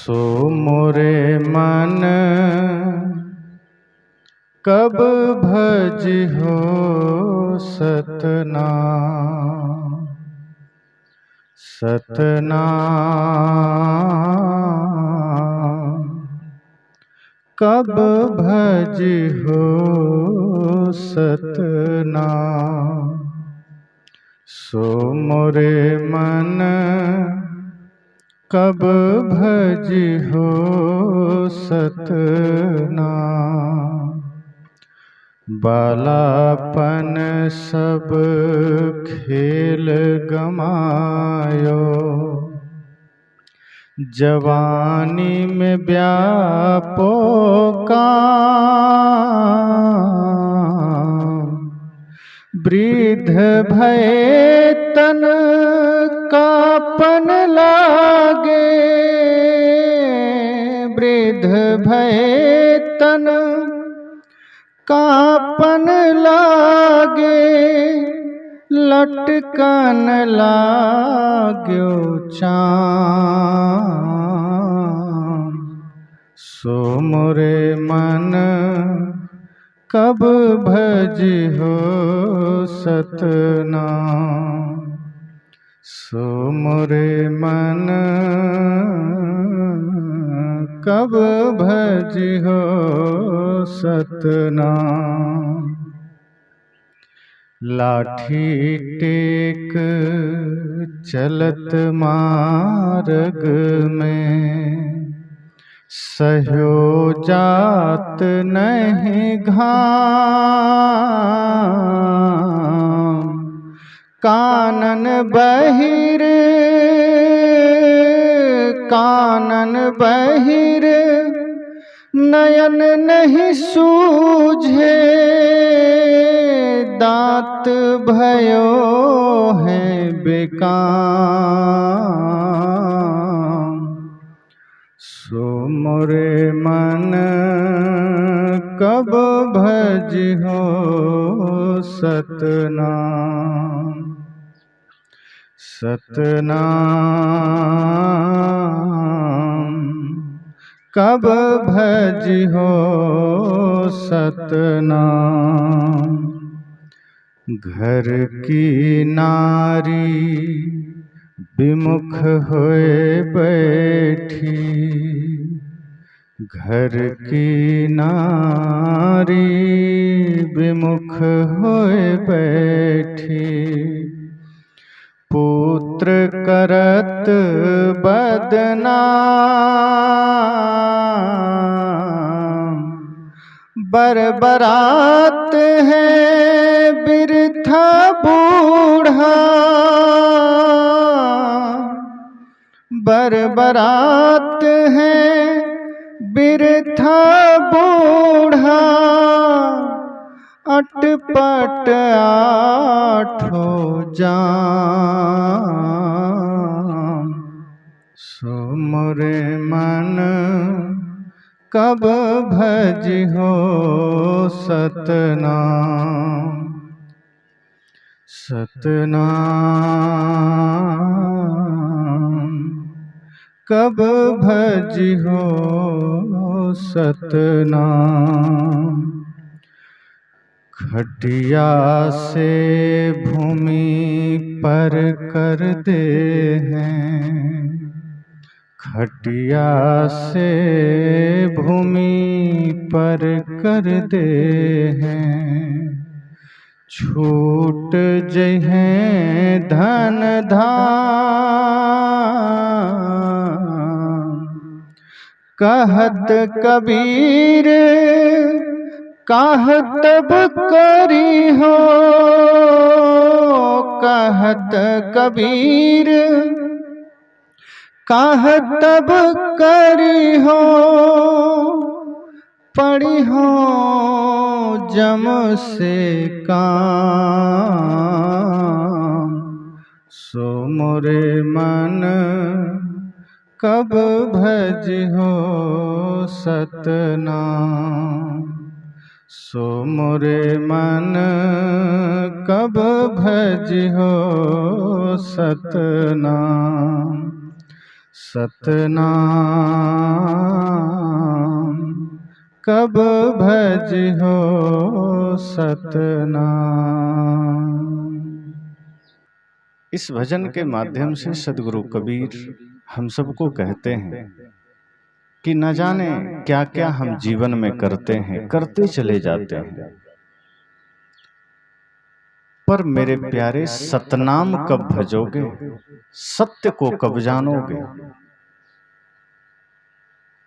सो मोरे मन कब भजिहो सतनाम। सतनाम कब भजिहो सतनाम। सो मोरे मन कब भजिहो सतनाम। बालापन सब खेल गमायो, जवानी में व्यापो काम। वृद्ध भये तन कापन लागे, वृद्ध भये तन कापन लागे। लटकन लाग्यो चाम। सो मोरे मन कब भजिहो सतनाम। सो मोरे मन कब भजिहो सतनाम। लाठी टेक चलत मार्ग में, सह्यो जात नहीं घाम। कानन बहिर नयन नहीं सूझे, दांत भयो है बेकाम। सो मोरे मन कब भजिहो सतनाम। सतनाम कब भजिहो सतनाम। घर की नारी विमुख होए बैठी, घर की नारी विमुख होए बैठी। पुत्र करत बदनाम, बरबरात है बिरथा बूढ़ा। बरबरात है बिरथा बूढ़ा, अटपट आठो जाम। सो मोरे मन कब भजिहो सतनाम। सतनाम कब भजिहो सतनाम। खटिया से भूमि पर कर दे हैं, खटिया से भूमि पर कर दे हैं। छूट जहें धन धाम। कहत कबीर काह तब करी हो, कहत कबीर काह तब करी हो। पड़ी हो जम से काम। सो मोरे मन कब भजिहो सतनाम। सो मोरे मन कब भजिहो सतनाम। सतनाम कब भजिहो सतनाम। इस भजन के माध्यम से सदगुरु कबीर हम सबको कहते हैं कि न जाने क्या क्या हम जीवन में करते हैं, करते चले जाते हैं, पर मेरे प्यारे सतनाम कब भजोगे, सत्य को कब जानोगे।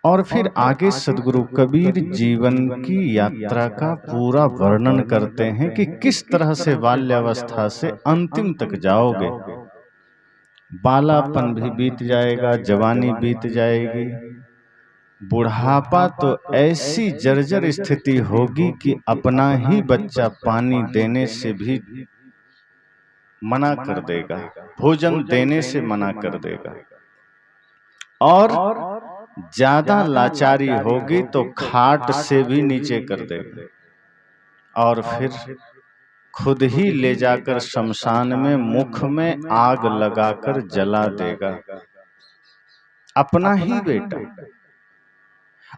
और फिर आगे सदगुरु कबीर जीवन की यात्रा का पूरा वर्णन करते हैं कि किस तरह से बाल्यावस्था से अंतिम तक जाओगे। बालापन भी बीत जाएगा, जवानी बीत जाएगी, बुढ़ापा तो ऐसी जर्जर स्थिति होगी कि अपना ही बच्चा पानी देने से भी मना कर देगा, भोजन देने से मना कर देगा, और ज्यादा लाचारी होगी तो खाट से भी नीचे कर देगा, और फिर खुद ही ले जाकर शमशान में मुख में आग लगाकर जला देगा, अपना ही बेटा।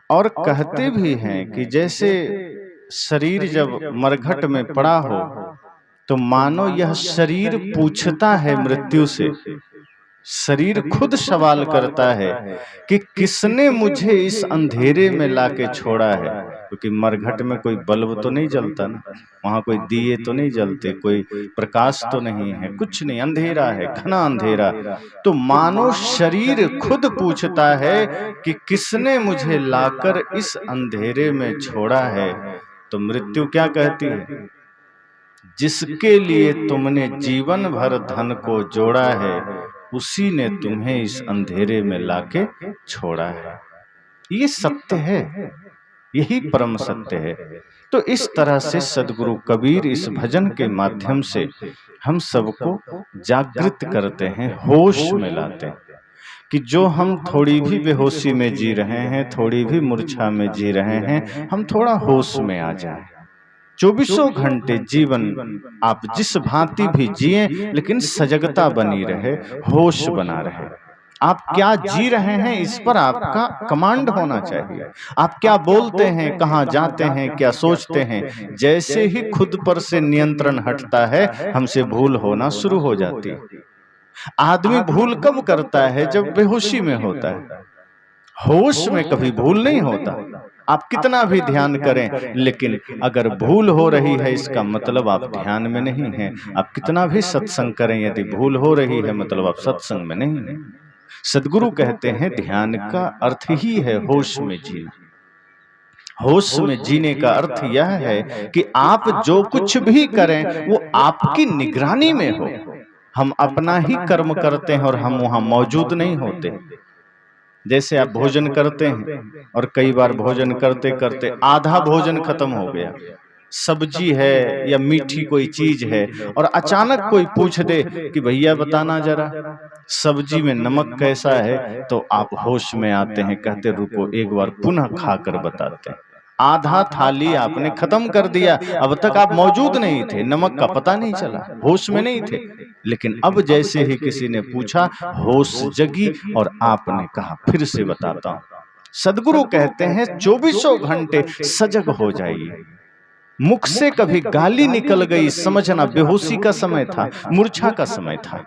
और कहते भी हैं कि जैसे शरीर जब मरघट में पड़ा हो तो मानो यह शरीर पूछता है मृत्यु से, शरीर खुद सवाल करता है कि किसने मुझे इस अंधेरे में लाके छोड़ा है। क्योंकि मरघट में कोई बल्ब तो नहीं जलता ना, वहां कोई दिए तो नहीं जलते, कोई प्रकाश तो नहीं है, कुछ नहीं, अंधेरा है, घना अंधेरा। तो मानो शरीर खुद पूछता है कि किसने मुझे लाकर इस अंधेरे में छोड़ा है। तो मृत्यु क्या कहती है, जिसके लिए तुमने जीवन भर धन को जोड़ा है उसी ने तुम्हें इस अंधेरे में लाके छोड़ा है। ये सत्य है, यही परम सत्य है। तो इस तरह से सदगुरु कबीर इस भजन के माध्यम से हम सबको जागृत करते हैं, होश में लाते हैं कि जो हम थोड़ी भी बेहोशी में जी रहे हैं, थोड़ी भी मूर्छा में जी रहे हैं, हम थोड़ा होश में आ जाएं। 24 घंटे जीवन आप जिस भांति भी जिए, लेकिन सजगता बनी रहे, होश बना रहे। आप क्या जी रहे हैं इस पर आपका कमांड होना चाहिए। आप क्या बोलते हैं, कहाँ जाते हैं, क्या सोचते हैं, जैसे ही खुद पर से नियंत्रण हटता है हमसे भूल होना शुरू हो जाती है। आदमी भूल कब करता है, जब बेहोशी में होता है। होश में कभी भूल नहीं होता। आप कितना भी ध्यान करें, लेकिन अगर भूल हो रही है इसका मतलब आप ध्यान में नहीं हैं। आप कितना भी सत्संग करें, यदि भूल हो रही है मतलब आप सत्संग में नहीं हैं। सदगुरु कहते हैं ध्यान का अर्थ ही है होश में जीना। होश में जीने का अर्थ यह है कि आप जो कुछ भी करें वो आपकी निगरानी में हो। हम अपना ही कर्म करते हैं और हम वहां मौजूद नहीं होते। जैसे आप भोजन करते हैं और कई बार भोजन करते करते आधा भोजन खत्म हो गया, सब्जी है या मीठी कोई चीज है, और अचानक कोई पूछ दे कि भैया बताना जरा सब्जी में नमक कैसा है, तो आप होश में आते हैं, कहते रुको एक बार पुनः खाकर बताते हैं। आधा थाली आपने खत्म कर दिया, अब तक आप मौजूद नहीं थे, नमक का पता नहीं चला, होश में नहीं थे। लेकिन अब जैसे ही किसी ने पूछा, होश जगी और आपने कहा फिर से बताता हूं। सदगुरु कहते हैं 24 घंटे सजग हो जाइए। मुख से कभी गाली निकल गई, समझना बेहोशी का समय था, मूर्छा का समय था।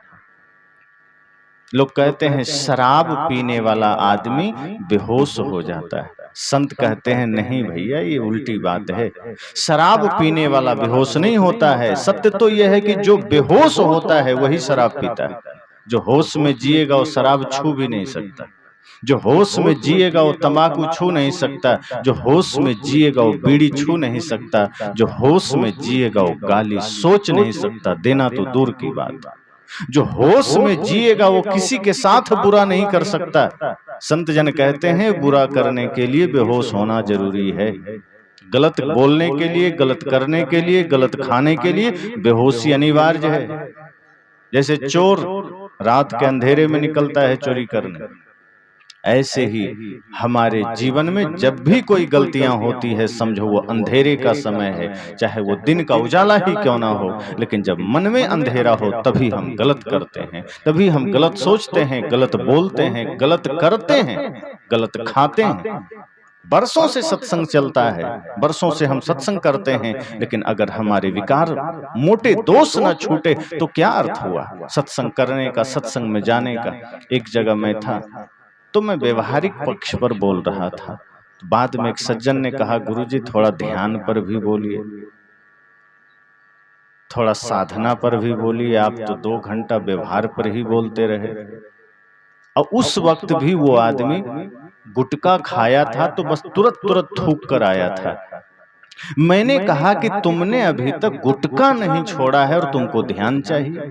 लोग कहते हैं शराब पीने वाला आदमी बेहोश हो जाता है। संत कहते हैं नहीं भैया, ये उल्टी बात है। शराब पीने वाला बेहोश नहीं होता है। सत्य तो यह है कि जो बेहोश होता है वही शराब पीता है। जो होश में जिएगा वो शराब छू भी नहीं सकता। जो होश में जिएगा वो तंबाकू छू नहीं सकता। जो होश में जिएगा वो बीड़ी छू नहीं सकता। जो होश में जिएगा वो गाली सोच नहीं सकता, देना तो दूर की बात। जो होश में जिएगा वो किसी के साथ बुरा नहीं कर सकता। संत जन कहते हैं बुरा करने के लिए बेहोश होना जरूरी है। गलत बोलने के लिए, गलत करने के लिए, गलत खाने के लिए बेहोशी अनिवार्य है। जैसे चोर रात के अंधेरे में निकलता है चोरी करने, ऐसे ही हमारे जीवन में जब भी कोई गलतियां होती है, समझो वो अंधेरे का समय है, चाहे वो दिन का उजाला ही क्यों ना हो, लेकिन जब मन में अंधेरा हो तभी हम गलत करते हैं, तभी हम गलत सोचते हैं, गलत बोलते हैं, गलत करते हैं, गलत खाते हैं। बरसों से सत्संग चलता है, बरसों से हम सत्संग करते हैं, लेकिन अगर हमारे विकार मोटे दोष न छूटे तो क्या अर्थ हुआ सत्संग करने का, सत्संग में जाने का। एक जगह मैं था तो मैं व्यवहारिक पक्ष पर बोल रहा था, बाद में एक सज्जन ने कहा, गुरुजी थोड़ा ध्यान पर भी बोलिए, थोड़ा साधना पर भी बोलिए, आप तो 2 घंटा व्यवहार पर ही बोलते रहे। और उस वक्त भी वो आदमी गुटखा खाया था तो बस तुरंत तुरंत थूक कर आया था। मैंने कहा कि तुमने अभी तक गुटखा नहीं छोड़ा है और तुमको ध्यान चाहिए।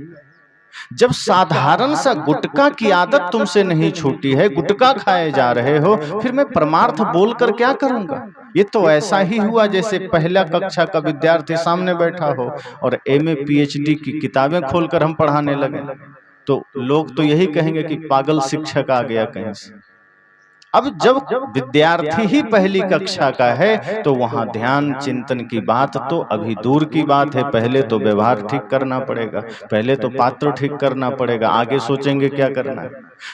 जब साधारण सा गुटखा की आदत तुमसे नहीं छूटी है, गुटखा खाए जा रहे हो, फिर मैं परमार्थ बोलकर क्या करूंगा? ये तो ऐसा ही हुआ जैसे पहला कक्षा का विद्यार्थी सामने बैठा हो और एमए पीएचडी की किताबें खोलकर हम पढ़ाने लगे, तो लोग तो यही कहेंगे कि पागल शिक्षक आ गया कहीं से। अब जब विद्यार्थी ही पहली कक्षा का है तो वहां ध्यान चिंतन की बात तो अभी दूर की बात है। पहले तो व्यवहार ठीक करना पड़ेगा, पहले तो पात्र ठीक करना पड़ेगा, आगे सोचेंगे क्या करना है।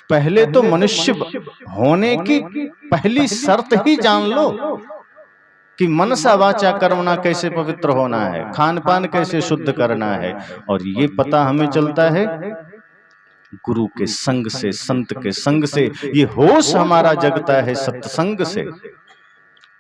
पहले तो मनुष्य होने की पहली शर्त ही जान लो कि मनसा वाचा कर्मणा कैसे पवित्र होना है, खान पान कैसे शुद्ध करना है। और ये पता हमें चलता है गुरु के संग से, संत के संग से। ये होश हमारा जगता है सत्संग से।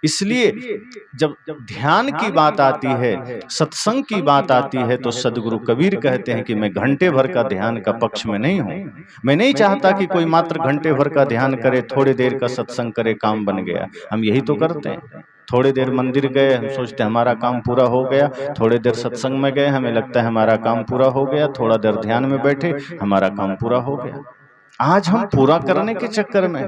इसलिए जब ध्यान की बात आती है, सत्संग की बात आती है, तो सदगुरु कबीर कहते हैं कि मैं घंटे भर का ध्यान का पक्ष में नहीं हूं। मैं नहीं चाहता कि कोई मात्र घंटे भर का ध्यान करे, थोड़ी देर का सत्संग करे, काम बन गया। हम यही तो करते हैं। थोड़ी देर मंदिर गए, हम सोचते हैं हमारा काम पूरा हो गया। थोड़ी देर सत्संग में गए, हमें लगता है हमारा काम पूरा हो गया। थोड़ा देर ध्यान में बैठे, हमारा काम पूरा हो गया। आज हम पूरा करने के चक्कर में।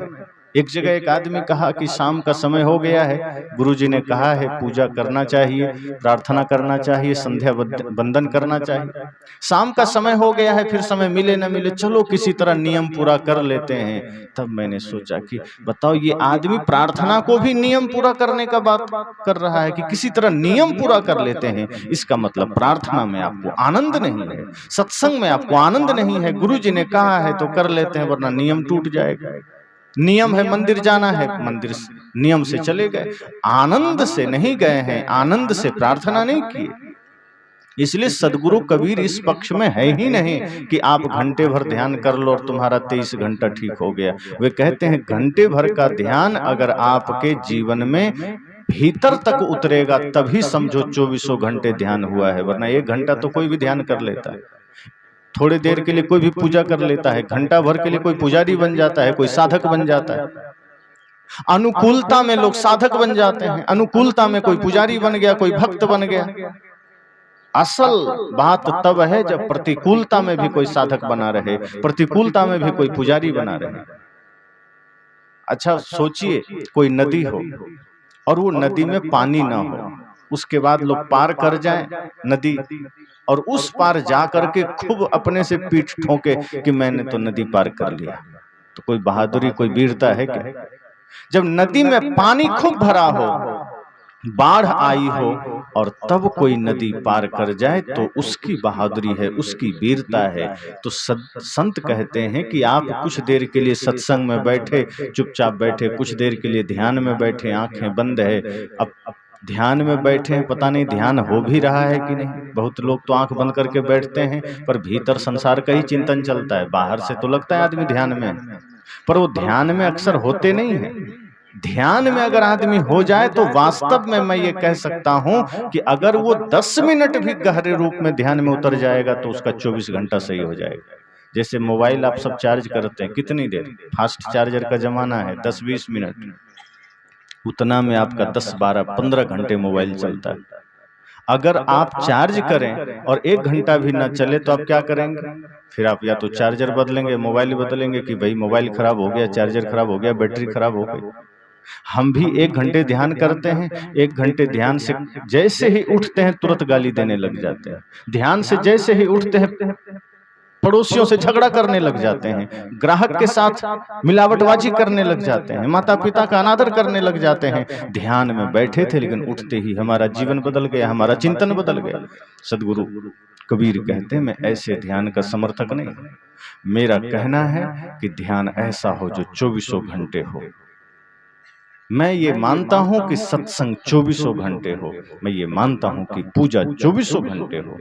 एक जगह एक आदमी कहा कि शाम का समय हो गया है, गुरुजी ने कहा है पूजा करना चाहिए, प्रार्थना करना चाहिए, संध्या वंदन करना चाहिए। शाम का समय हो गया है, फिर समय मिले न मिले, चलो किसी तरह नियम पूरा कर लेते हैं। तब मैंने सोचा कि बताओ, ये आदमी प्रार्थना को भी नियम पूरा करने का बात कर रहा है कि किसी तरह नियम पूरा कर लेते हैं। इसका मतलब प्रार्थना में आपको आनंद नहीं है, सत्संग में आपको आनंद नहीं है। गुरुजी ने कहा है तो कर लेते हैं, वरना नियम टूट जाएगा। नियम है मंदिर जाना है, मंदिर नियम से चले गए, आनंद से नहीं गए हैं, आनंद से प्रार्थना नहीं की। इसलिए सदगुरु कबीर इस पक्ष में है ही नहीं कि आप घंटे भर ध्यान कर लो और तुम्हारा 23 घंटा ठीक हो गया। वे कहते हैं घंटे भर का ध्यान अगर आपके जीवन में भीतर तक उतरेगा तभी समझो 24 घंटे ध्यान हुआ है, वरना 1 घंटा तो कोई भी ध्यान कर लेता है, थोड़ी देर के लिए कोई भी पूजा कर लेता है, घंटा भर के लिए कोई पुजारी बन जाता है, कोई साधक बन जाता है। अनुकूलता में लोग साधक बन जाते हैं, अनुकूलता में कोई पुजारी बन गया, कोई भक्त बन गया। असल बात तब है जब प्रतिकूलता में भी कोई साधक बना रहे, प्रतिकूलता में भी कोई पुजारी बना रहे। अच्छा सोचिए, कोई नदी हो और वो नदी में पानी ना हो, उसके बाद लोग पार कर जाएं नदी और उस पार जा करके खूब अपने से पीठ ठोके कि मैंने तो नदी पार कर लिया, तो कोई बहादुरी, कोई वीरता है क्या? जब नदी में पानी खूब भरा हो, बाढ़ आई हो और तब कोई नदी पार कर जाए तो उसकी बहादुरी है, उसकी वीरता है। तो संत कहते हैं कि आप कुछ देर के लिए सत्संग में बैठे, चुपचाप बैठे, कुछ देर के लिए ध्यान में बैठे, आंखें बंद है, अब ध्यान में बैठे हैं, पता नहीं ध्यान हो भी रहा है कि नहीं। बहुत लोग तो आंख बंद करके बैठते हैं पर भीतर संसार का ही चिंतन चलता है। बाहर से तो लगता है आदमी ध्यान में, पर वो ध्यान में अक्सर होते नहीं है। ध्यान में अगर आदमी हो जाए तो वास्तव में मैं ये कह सकता हूं कि अगर वो 10 मिनट भी गहरे रूप में ध्यान में उतर जाएगा तो उसका 24 घंटा सही हो जाएगा। जैसे मोबाइल आप सब चार्ज करते हैं, कितनी देर, फास्ट चार्जर का जमाना है, 10-20 मिनट, उतना में आपका 10, 12, 15 घंटे मोबाइल चलता है। अगर आप चार्ज करें और 1 घंटा भी ना चले तो आप क्या करेंगे? फिर आप या तो चार्जर बदलेंगे, मोबाइल बदलेंगे कि भाई मोबाइल खराब हो गया, चार्जर खराब हो गया, बैटरी खराब हो गई। हम भी 1 घंटे ध्यान करते हैं, 1 घंटे ध्यान से जैसे ही उठते हैं तुरंत गाली देने लग जाते हैं। ध्यान से जैसे ही उठते हैं पड़ोसियों से झगड़ा करने लग जाते हैं, ग्राहक के साथ मिलावटबाजी करने लग जाते हैं, माता पिता का अनादर करने लग जाते हैं। ध्यान में बैठे थे लेकिन उठते ही हमारा जीवन बदल गया, हमारा चिंतन बदल गया। सदगुरु कबीर कहते हैं मैं ऐसे ध्यान का समर्थक नहीं। मेरा कहना है कि ध्यान ऐसा हो जो 24 घंटे हो। मैं ये मानता हूं कि सत्संग 24 घंटे हो, मैं ये मानता हूं कि पूजा 24 घंटे हो।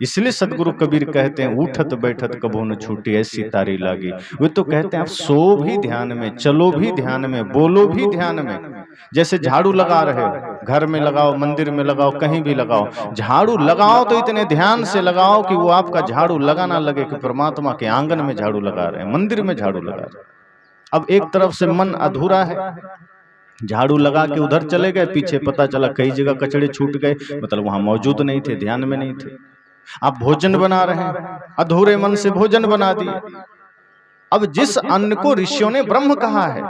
इसलिए सदगुरु कबीर कहते हैं उठत बैठत कबो न छूटी ऐसी तारी लागी। वे तो कहते हैं आप सो भी ध्यान में, चलो भी ध्यान में, बोलो भी ध्यान में। जैसे झाड़ू लगा रहे हो, घर में लगाओ, मंदिर में लगाओ, कहीं भी लगाओ, झाड़ू लगाओ तो इतने ध्यान से लगाओ कि वो आपका झाड़ू लगा ना लगे कि परमात्मा के आंगन में झाड़ू लगा रहे हैं, मंदिर में झाड़ू लगा रहे हैं। अब एक तरफ से मन अधूरा है, झाड़ू लगा के उधर चले गए, पीछे पता चला कई जगह कचड़े छूट गए, मतलब वहां मौजूद नहीं थे, ध्यान में नहीं थे। आप भोजन बना रहे हैं, अधूरे मन से भोजन बना दिए। अब जिस अन्न को ऋषियों ने ब्रह्म कहा है,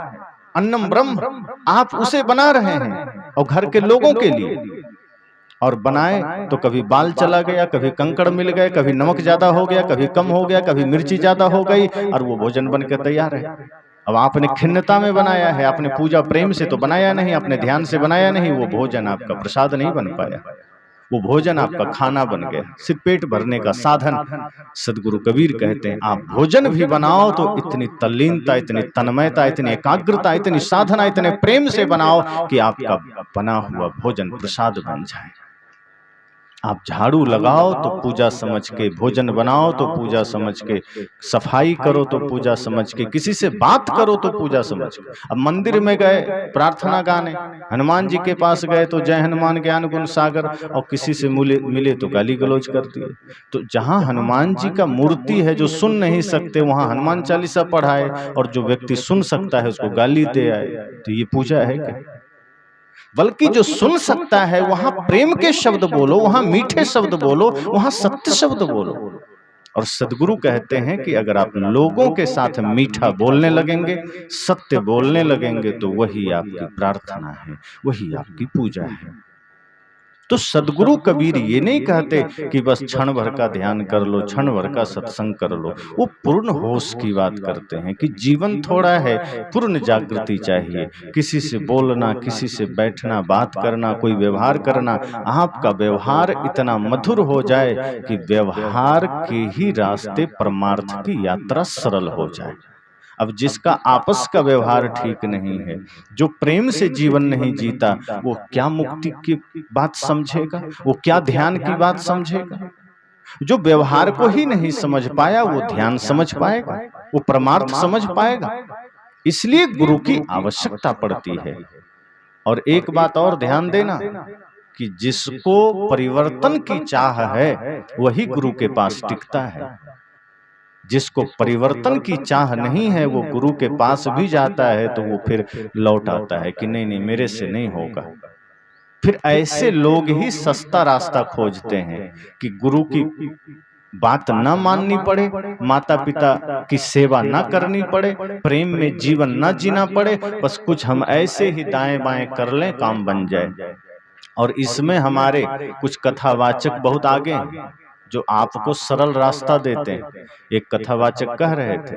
अन्नम ब्रह्म, आप उसे बना रहे हैं और घर के लोगों के लिए, और बनाए तो कभी बाल चला गया, कभी कंकड़ मिल गए, कभी नमक ज्यादा हो गया, कभी कम हो गया, कभी मिर्ची ज्यादा हो गई, और वो भोजन बनकर तैयार है। अब आपने खिन्नता में बनाया है, आपने पूजा प्रेम से तो बनाया नहीं, आपने ध्यान से बनाया नहीं, वो भोजन आपका प्रसाद नहीं बन पाया, वो भोजन आपका खाना बन गया, सिर्फ पेट भरने का साधन। सदगुरु कबीर कहते हैं आप भोजन भी बनाओ तो इतनी तल्लीनता, इतनी तन्मयता, इतनी एकाग्रता, इतनी साधना, इतने प्रेम से बनाओ कि आपका बना हुआ भोजन प्रसाद बन जाए। आप झाड़ू लगाओ तो पूजा समझ के, भोजन बनाओ तो पूजा समझ के, सफाई करो तो पूजा समझ के, किसी से बात करो तो पूजा समझ के। अब मंदिर में गए प्रार्थना गाने, हनुमान जी के पास गए तो जय हनुमान ज्ञान गुण सागर, और किसी से मिले तो गाली गलौज कर दिए। तो जहां हनुमान जी का मूर्ति है जो सुन नहीं सकते, वहां हनुमान चालीसा पढ़ाए, और जो व्यक्ति सुन सकता है उसको गाली दे आए, तो ये पूजा है क्या? बल्कि जो सुन सकता है वहां प्रेम के शब्द बोलो, वहां मीठे शब्द बोलो, वहां सत्य शब्द बोलो। और सदगुरु कहते हैं कि अगर आप लोगों के साथ मीठा बोलने लगेंगे, सत्य बोलने लगेंगे, तो वही आपकी प्रार्थना है, वही आपकी पूजा है। तो सदगुरु कबीर ये नहीं कहते कि बस क्षण भर का ध्यान कर लो, क्षण भर का सत्संग कर लो। वो पूर्ण होश की बात करते हैं कि जीवन थोड़ा है, पूर्ण जागृति चाहिए। किसी से बोलना, किसी से बैठना, बात करना, कोई व्यवहार करना, आपका व्यवहार इतना मधुर हो जाए कि व्यवहार के ही रास्ते परमार्थ की यात्रा सरल हो जाए। अब जिसका आपस का व्यवहार ठीक नहीं है, जो प्रेम से जीवन नहीं जीता, वो क्या मुक्ति की बात समझेगा, वो क्या ध्यान की बात समझेगा? जो व्यवहार को ही नहीं समझ पाया वो ध्यान समझ पाएगा, वो परमार्थ समझ पाएगा। इसलिए गुरु की आवश्यकता पड़ती है। और एक बात और ध्यान देना कि जिसको परिवर्तन की चाह है वही गुरु के पास टिकता है। जिसको परिवर्तन की चाह नहीं है वो गुरु के पास भी जाता है तो वो फिर लौट आता है कि नहीं नहीं मेरे से नहीं होगा। फिर ऐसे लोग ही सस्ता रास्ता खोजते हैं कि गुरु की बात ना माननी पड़े, माता पिता की सेवा ना करनी पड़े, प्रेम में जीवन ना जीना पड़े, बस कुछ हम ऐसे ही दाएं बाएं कर लें, काम बन जाए। और इसमें हमारे कुछ कथावाचक बहुत आगे हैं जो आपको सरल रास्ता देते हैं। एक कथावाचक कह रहे थे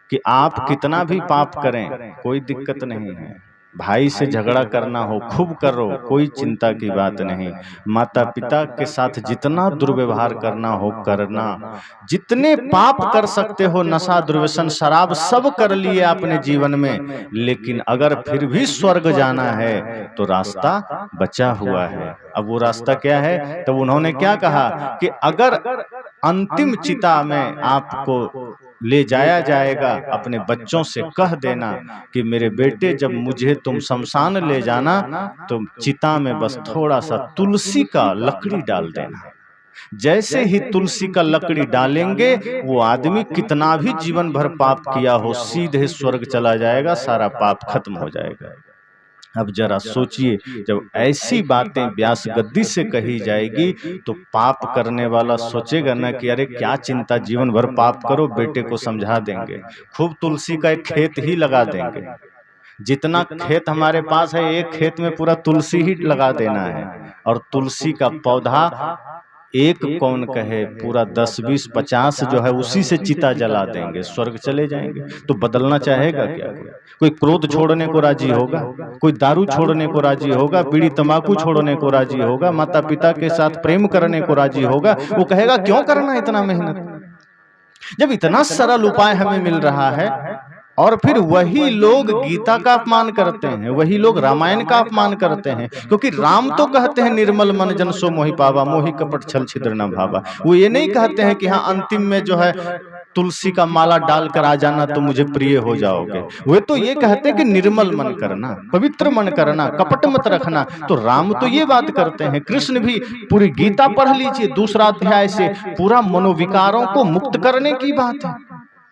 कि आप कितना भी पाप करें कोई दिक्कत नहीं है, भाई से झगड़ा करना हो खूब करो, कोई चिंता की बात नहीं, माता पिता के साथ जितना दुर्व्यवहार करना हो करना, जितने पाप कर सकते हो, नशा दुर्व्यसन शराब सब कर लिए आपने जीवन में, लेकिन अगर फिर भी स्वर्ग जाना है तो रास्ता बचा हुआ है। अब वो रास्ता क्या है? तो उन्होंने क्या कहा कि अगर अंतिम चिता में आपको ले जाया जाएगा, अपने बच्चों से कह देना कि मेरे बेटे जब मुझे तुम शमशान ले जाना तो चिता में बस थोड़ा सा तुलसी का लकड़ी डाल देना। जैसे ही तुलसी का लकड़ी डालेंगे वो आदमी कितना भी जीवन भर पाप किया हो सीधे स्वर्ग चला जाएगा, सारा पाप खत्म हो जाएगा। अब जरा सोचिए, जब ऐसी बातें व्यास गद्दी से कही जाएगी तो पाप करने वाला सोचेगा ना कि अरे क्या चिंता, जीवन भर पाप करो, बेटे को समझा देंगे, खूब तुलसी का एक खेत ही लगा देंगे। जितना खेत हमारे पास है एक खेत में पूरा तुलसी ही लगा देना है, और तुलसी का पौधा एक कौन कहे, पूरा 10, 20, 50 जो है उसी से चिता जला देंगे, स्वर्ग चले जाएंगे। तो बदलना चाहेगा क्या? कोई क्रोध छोड़ने को राजी होगा? कोई दारू छोड़ने को राजी होगा? बीड़ी तंबाकू छोड़ने को राजी होगा? माता पिता के साथ प्रेम करने को राजी होगा? वो कहेगा क्यों करना इतना मेहनत, जब इतना सरल उपाय हमें मिल रहा है। और फिर वही लोग गीता का अपमान करते हैं, वही लोग रामायण का अपमान करते हैं, क्योंकि राम तो कहते हैं निर्मल मन जन सो मोहि पावा, मोहि कपट छल छिद्र न भावा। वो ये नहीं कहते हैं कि हाँ अंतिम में जो है तुलसी का माला डालकर आ जाना तो मुझे प्रिय हो जाओगे। वे तो ये कहते हैं कि निर्मल मन करना, पवित्र मन करना, कपट मत रखना। तो राम तो ये बात करते हैं। कृष्ण भी, पूरी गीता पढ़ लीजिए, 2 अध्याय से पूरा मनोविकारों को मुक्त करने की बात है।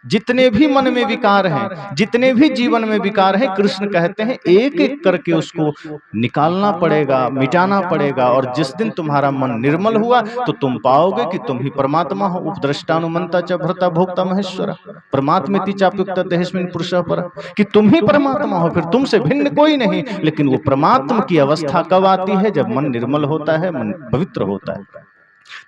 जितने भी मन में विकार हैं, जितने भी जीवन में विकार हैं, कृष्ण कहते हैं एक एक करके उसको निकालना पड़ेगा, मिटाना पड़ेगा। और जिस दिन तुम्हारा मन निर्मल हुआ तो तुम पाओगे कि तुम ही परमात्मा हो। उपद्रष्टानुमंता च भर्ता भोक्ता महेश्वर परमात्मेति चाप्युक्त देहेस्मिन् पुरुषः परः, कि तुम ही परमात्मा हो, फिर तुमसे भिन्न कोई नहीं। लेकिन वो परमात्मा की अवस्था कब आती है? जब मन निर्मल होता है, मन पवित्र होता है।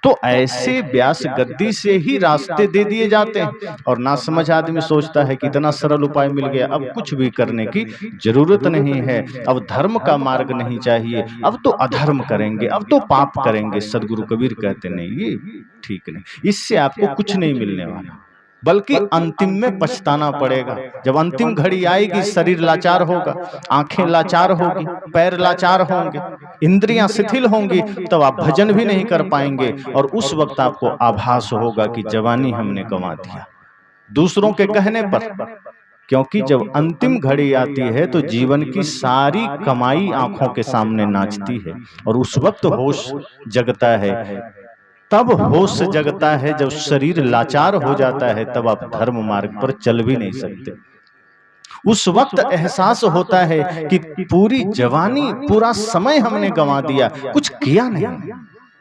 तो ऐसे व्यास गद्दी से ही रास्ते दे दिए जाते हैं। और ना समझ आदमी सोचता है कि इतना सरल उपाय मिल गया, अब कुछ भी करने की जरूरत नहीं है, अब धर्म का मार्ग नहीं चाहिए, अब तो अधर्म करेंगे, अब तो पाप करेंगे। सदगुरु कबीर कहते नहीं, ये ठीक नहीं, इससे आपको कुछ नहीं मिलने वाला, बल्कि अंतिम में पछताना पड़ेगा। जब अंतिम घड़ी आएगी, शरीर लाचार होगा, आंखें लाचार होगी, पैर लाचार होंगे, इंद्रियां शिथिल होंगी, तब आप भजन भी नहीं कर पाएंगे। और उस वक्त आपको आभास होगा कि जवानी हमने गंवा दिया दूसरों के कहने पर। क्योंकि जब अंतिम घड़ी आती है तो जीवन की सारी कमाई आंखों के सामने नाचती है, और उस वक्त होश जगता है। तब होश जगता है जब शरीर लाचार हो जाता है, तब आप धर्म मार्ग पर चल भी नहीं सकते। उस वक्त एहसास होता है कि पूरी जवानी, पूरा समय हमने गंवा दिया, कुछ किया नहीं,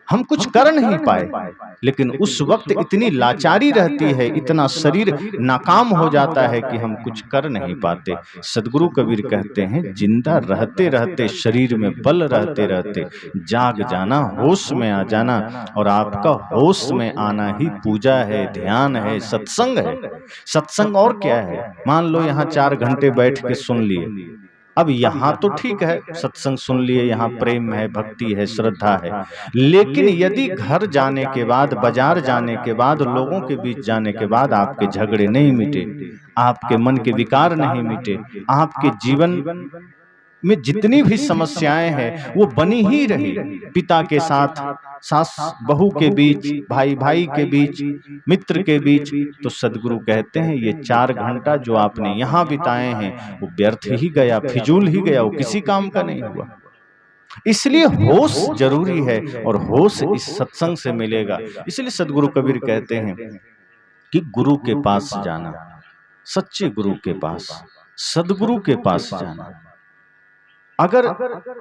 हम कुछ कर नहीं पाए। लेकिन उस वक्त इतनी लाचारी रहती है, इतना शरीर नाकाम हो जाता है कि हम कुछ कर नहीं पाते। सदगुरु कबीर कहते हैं, जिंदा रहते रहते, शरीर में बल रहते रहते जाग जाना, होश में आ जाना। और आपका होश में आना ही पूजा है, ध्यान है, सत्संग है। सत्संग और क्या है? मान लो यहाँ 4 घंटे बैठ के सुन लिए, अब यहाँ तो ठीक है, सत्संग सुन लिए, यहाँ प्रेम है, भक्ति है, श्रद्धा है। लेकिन यदि घर जाने के बाद, बाजार जाने के बाद, लोगों के बीच जाने के बाद आपके झगड़े नहीं मिटे, आपके मन के विकार नहीं मिटे, आपके जीवन में जितनी भी समस्याएं हैं वो बनी ही रही, पिता के साथ, सास बहू के बीच, भाई भाई के बीच, मित्र के बीच, तो सदगुरु कहते हैं ये 4 घंटा जो आपने यहाँ बिताए हैं वो व्यर्थ ही गया, फिजूल ही गया, वो किसी काम का नहीं हुआ। इसलिए होश जरूरी है, और होश इस सत्संग से मिलेगा। इसलिए सदगुरु कबीर कहते हैं कि गुरु के पास जाना, सच्चे गुरु के पास, सदगुरु के पास जाना। अगर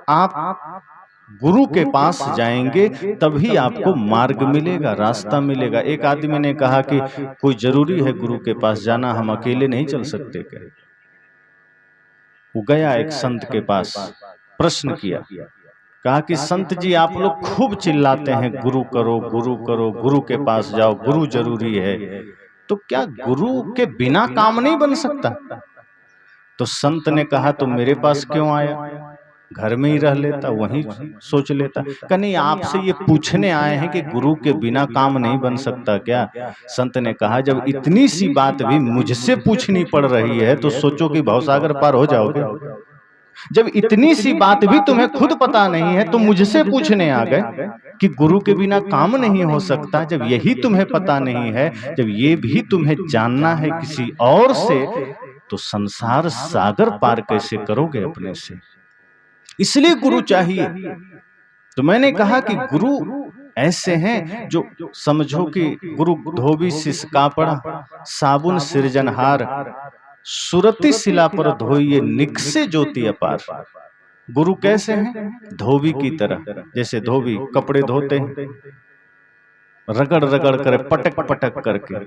आप गुरु के पास जाएंगे तभी आपको मार्ग मिलेगा, रास्ता मिलेगा। एक आदमी ने कहा कि कोई जरूरी है गुरु के पास जाना, हम अकेले नहीं चल सकते क्या? वो गया एक संत के पास, प्रश्न किया, कहा कि संत जी आप लोग खूब चिल्लाते हैं गुरु करो, गुरु करो, गुरु के पास जाओ, गुरु जरूरी है, तो क्या गुरु के बिना काम नहीं बन सकता? तो संत ने कहा तो मेरे पास क्यों आया, घर में ही रह लेता, वहीं सोच लेता। कहीं आपसे ये पूछने आए हैं कि गुरु के बिना काम नहीं बन सकता क्या? संत ने कहा जब इतनी सी बात भी मुझसे पूछनी पड़ रही है तो सोचो कि भवसागर पार हो जाओगे। जब इतनी सी बात भी तुम्हें खुद पता नहीं है तो मुझसे पूछने आ गए कि गुरु के बिना काम नहीं हो सकता। जब यही तुम्हें पता नहीं है, जब ये भी तुम्हें जानना है किसी और से, तो संसार सागर पार कैसे करोगे अपने से? इसलिए गुरु चाहिए। तो मैंने कहा कि गुरु ऐसे हैं जो समझो कि गुरु धोबी शिष कापड़ा, साबुन सृजनहार, सुरति शिला पर धोइए निकसे ज्योति अपार। गुरु कैसे हैं? धोबी की तरह। जैसे धोबी कपड़े धोते हैं, रगड़ रगड़ कर, पटक पटक करके,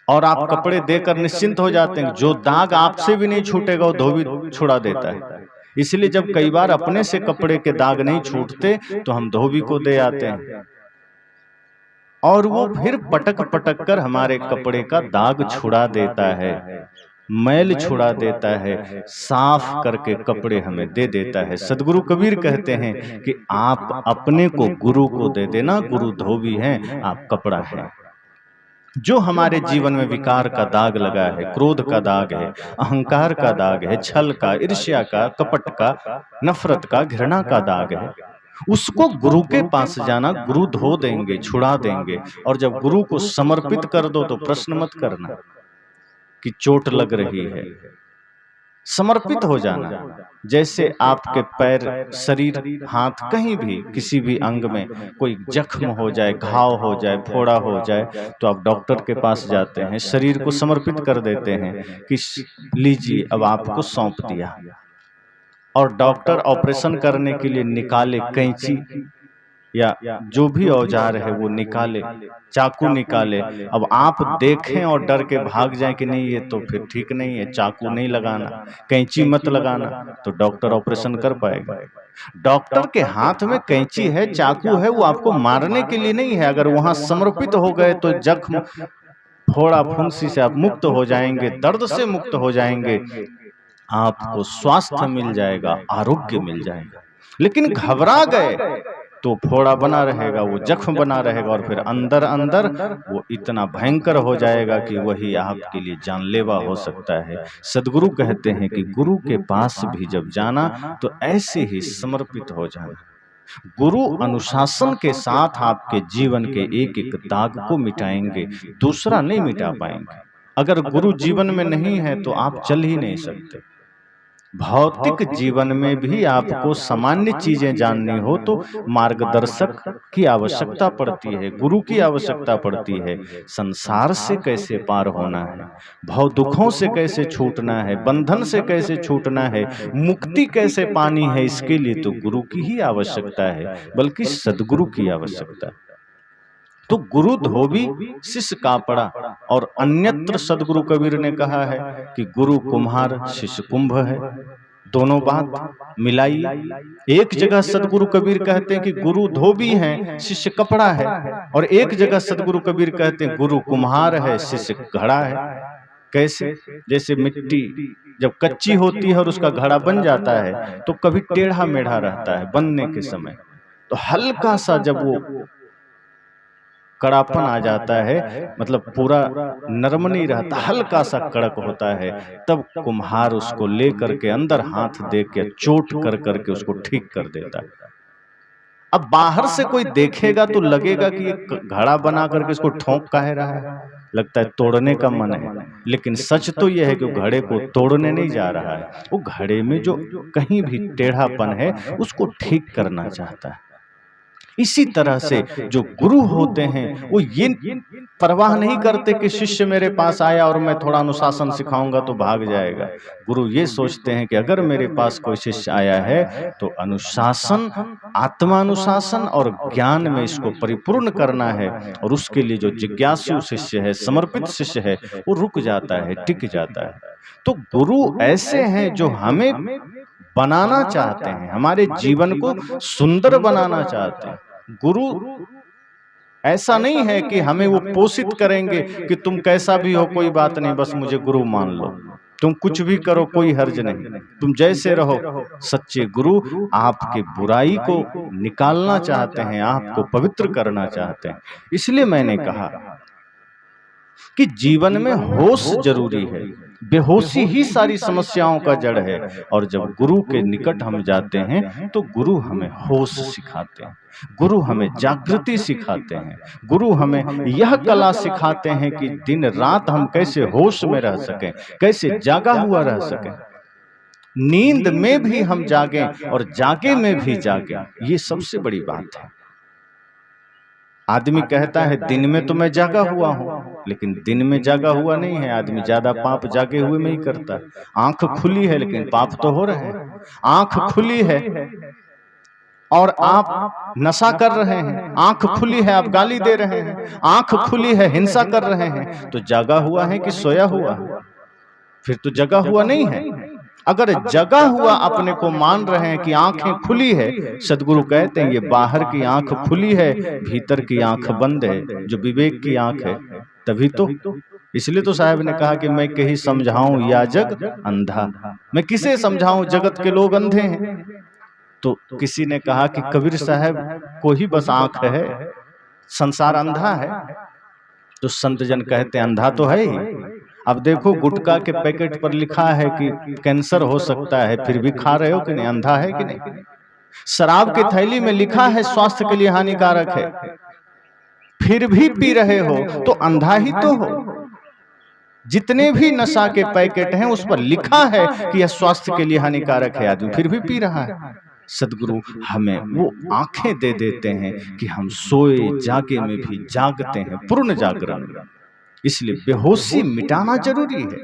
और आप कपड़े देकर निश्चिंत हो जाते हैं। जो दाग आपसे भी नहीं छूटेगा वो धोबी छुड़ा देता है। इसलिए जब कई बार अपने से कपड़े के दाग नहीं छूटते तो हम धोबी को दे आते हैं। और वो फिर पटक पटक कर हमारे कपड़े का दाग छुड़ा देता है, मैल छुड़ा देता है, साफ करके कपड़े हमें दे देता है। सदगुरु कबीर कहते हैं कि आप अपने को गुरु को दे देना, गुरु धोबी हैं, आप कपड़ा है। जो हमारे जीवन में विकार का दाग लगा है, क्रोध का दाग है, अहंकार का दाग है, छल का, ईर्ष्या का, कपट का, नफरत का, घृणा का दाग है, उसको गुरु के पास जाना, गुरु धो देंगे, छुड़ा देंगे। और जब गुरु को समर्पित कर दो तो प्रश्न मत करना कि चोट लग रही है, समर्पित हो जाना। जैसे आपके पैर, शरीर, हाथ, कहीं भी किसी भी अंग में कोई जख्म हो जाए, घाव हो जाए, फोड़ा हो जाए, तो आप डॉक्टर के पास जाते हैं, शरीर को समर्पित कर देते हैं कि लीजिए, अब आपको सौंप दिया। और डॉक्टर ऑपरेशन करने के लिए निकाले कैंची या जो भी औजार है वो निकाले, चाकू निकाले। अब आप देखें और डर के भाग जाएं कि नहीं ये तो फिर ठीक नहीं है, चाकू नहीं लगाना, कैंची मत लगाना, तो डॉक्टर ऑपरेशन कर पाएगा। डॉक्टर के हाथ में कैंची है, चाकू है, वो आपको मारने के लिए नहीं है। अगर वहां समर्पित हो गए तो जख्म, फोड़ा, फुंसी से आप मुक्त हो जाएंगे, दर्द से मुक्त हो जाएंगे, आपको स्वास्थ्य मिल जाएगा, आरोग्य मिल जाएगा। लेकिन घबरा गए तो फोड़ा बना रहेगा, वो जख्म बना रहेगा, और फिर अंदर अंदर वो इतना भयंकर हो जाएगा कि वही आपके लिए जानलेवा हो सकता है। सदगुरु कहते हैं कि गुरु के पास भी जब जाना तो ऐसे ही समर्पित हो जाना। गुरु अनुशासन के साथ आपके जीवन के एक एक दाग को मिटाएंगे, दूसरा नहीं मिटा पाएंगे। अगर गुरु जीवन में नहीं है तो आप चल ही नहीं सकते। भौतिक जीवन में भी आपको सामान्य चीजें जाननी हो तो मार्गदर्शक की आवश्यकता पड़ती है, गुरु की आवश्यकता पड़ती है। संसार से कैसे पार होना है, भव दुखों से कैसे छूटना है, बंधन से कैसे छूटना है, मुक्ति कैसे पानी है, इसके लिए तो गुरु की ही आवश्यकता है, बल्कि सदगुरु की आवश्यकता है। तो गुरु धोबी, शिष्य कापड़ा। और अन्यत्र सदगुरु कबीर ने कहा है कि गुरु कुम्हार, शिष्य कुंभ है। दोनों बात मिलाइए। एक जगह सदगुरु कबीर कहते हैं कि गुरु धोबी हैं, शिष्य कपड़ा है, और एक जगह सदगुरु कबीर कहते हैं गुरु कुम्हार है, शिष्य घड़ा है। कैसे? जैसे मिट्टी जब कच्ची होती है और उसका घड़ा बन जाता है तो कभी टेढ़ा मेढ़ा रहता है बनने के समय, तो हल्का सा जब वो कड़ापन आ जाता है, मतलब पूरा नरम नहीं रहता, हल्का सा कड़क होता है, तब कुम्हार उसको ले करके अंदर हाथ दे के चोट कर करके उसको ठीक कर देता है। अब बाहर से कोई देखेगा तो लगेगा कि ये घड़ा बना करके इसको ठोंक काहे रहा है, लगता है तोड़ने का मन है। लेकिन सच तो यह है कि घड़े को तोड़ने नहीं जा रहा है, वो घड़े में जो कहीं भी टेढ़ापन है उसको ठीक करना चाहता है। इसी तरह से जो गुरु होते हैं वो ये परवाह नहीं करते कि शिष्य मेरे पास आया और मैं थोड़ा अनुशासन सिखाऊंगा तो भाग जाएगा। गुरु ये सोचते हैं कि अगर मेरे पास कोई शिष्य आया है तो अनुशासन, आत्मानुशासन और ज्ञान में इसको परिपूर्ण करना है, और उसके लिए जो जिज्ञासु शिष्य है, समर्पित शिष्य है, वो रुक जाता है, टिक जाता है। तो गुरु ऐसे हैं जो हमें बनाना चाहते हैं, हमारे जीवन को सुंदर बनाना चाहते हैं। गुरु ऐसा नहीं है कि हमें वो पोषित करेंगे कि तुम कैसा भी हो कोई बात नहीं, बस मुझे गुरु मान लो, तुम कुछ भी करो कोई हर्ज नहीं, तुम जैसे रहो। सच्चे गुरु आपके बुराई को निकालना चाहते हैं, आपको पवित्र करना चाहते हैं। इसलिए मैंने कहा कि जीवन में होश जरूरी है, बेहोशी ही सारी समस्याओं का जड़ है। और जब गुरु के निकट हम जाते हैं तो गुरु हमें होश सिखाते हैं, गुरु हमें जागृति सिखाते हैं, गुरु हमें यह कला सिखाते हैं कि दिन रात हम कैसे होश में रह सकें, कैसे जागा हुआ रह सकें, नींद में भी हम जागें और जागे में भी जागें। ये सबसे बड़ी बात है। आदमी कहता है दिन में तो मैं जागा हुआ हूं, लेकिन दिन में जागा हुआ नहीं है आदमी, ज्यादा पाप जागे हुए में ही करता। आंख खुली है लेकिन पाप तो हो रहे हैं। आंख खुली है और आप नशा कर रहे हैं, आंख खुली है आप गाली दे रहे हैं, आंख खुली है हिंसा कर रहे हैं, तो जागा हुआ है कि सोया हुआ? फिर तो जगा हुआ नहीं है। अगर जगा हुआ अपने को मान रहे हैं कि आंखें खुली है, सदगुरु कहते हैं ये बाहर की आंख खुली है, भीतर की आंख बंद है, जो विवेक की आंख है। तभी तो इसलिए तो साहब ने कहा कि मैं कहीं समझाऊं या जग अंधा, मैं किसे समझाऊं, जगत के लोग अंधे हैं। तो किसी ने कहा कि कबीर साहब को ही बस आंख है, संसार अंधा है। तो संत जन कहते हैं अंधा तो है ही। अब देखो गुटखा के पैकेट पर लिखा है कि कैंसर हो सकता है, फिर भी खा रहे हो कि नहीं, अंधा है कि नहीं। शराब की थैली में लिखा है स्वास्थ्य के लिए हानिकारक है, फिर भी पी रहे हो, तो अंधा ही तो हो। जितने भी नशा के पैकेट हैं उस पर लिखा है कि यह स्वास्थ्य के लिए हानिकारक है, आदमी फिर भी पी रहा है। सदगुरु हमें वो आंखें दे देते हैं कि हम सोए जागे में भी जागते हैं, पूर्ण जागरण। इसलिए बेहोशी मिटाना जरूरी है,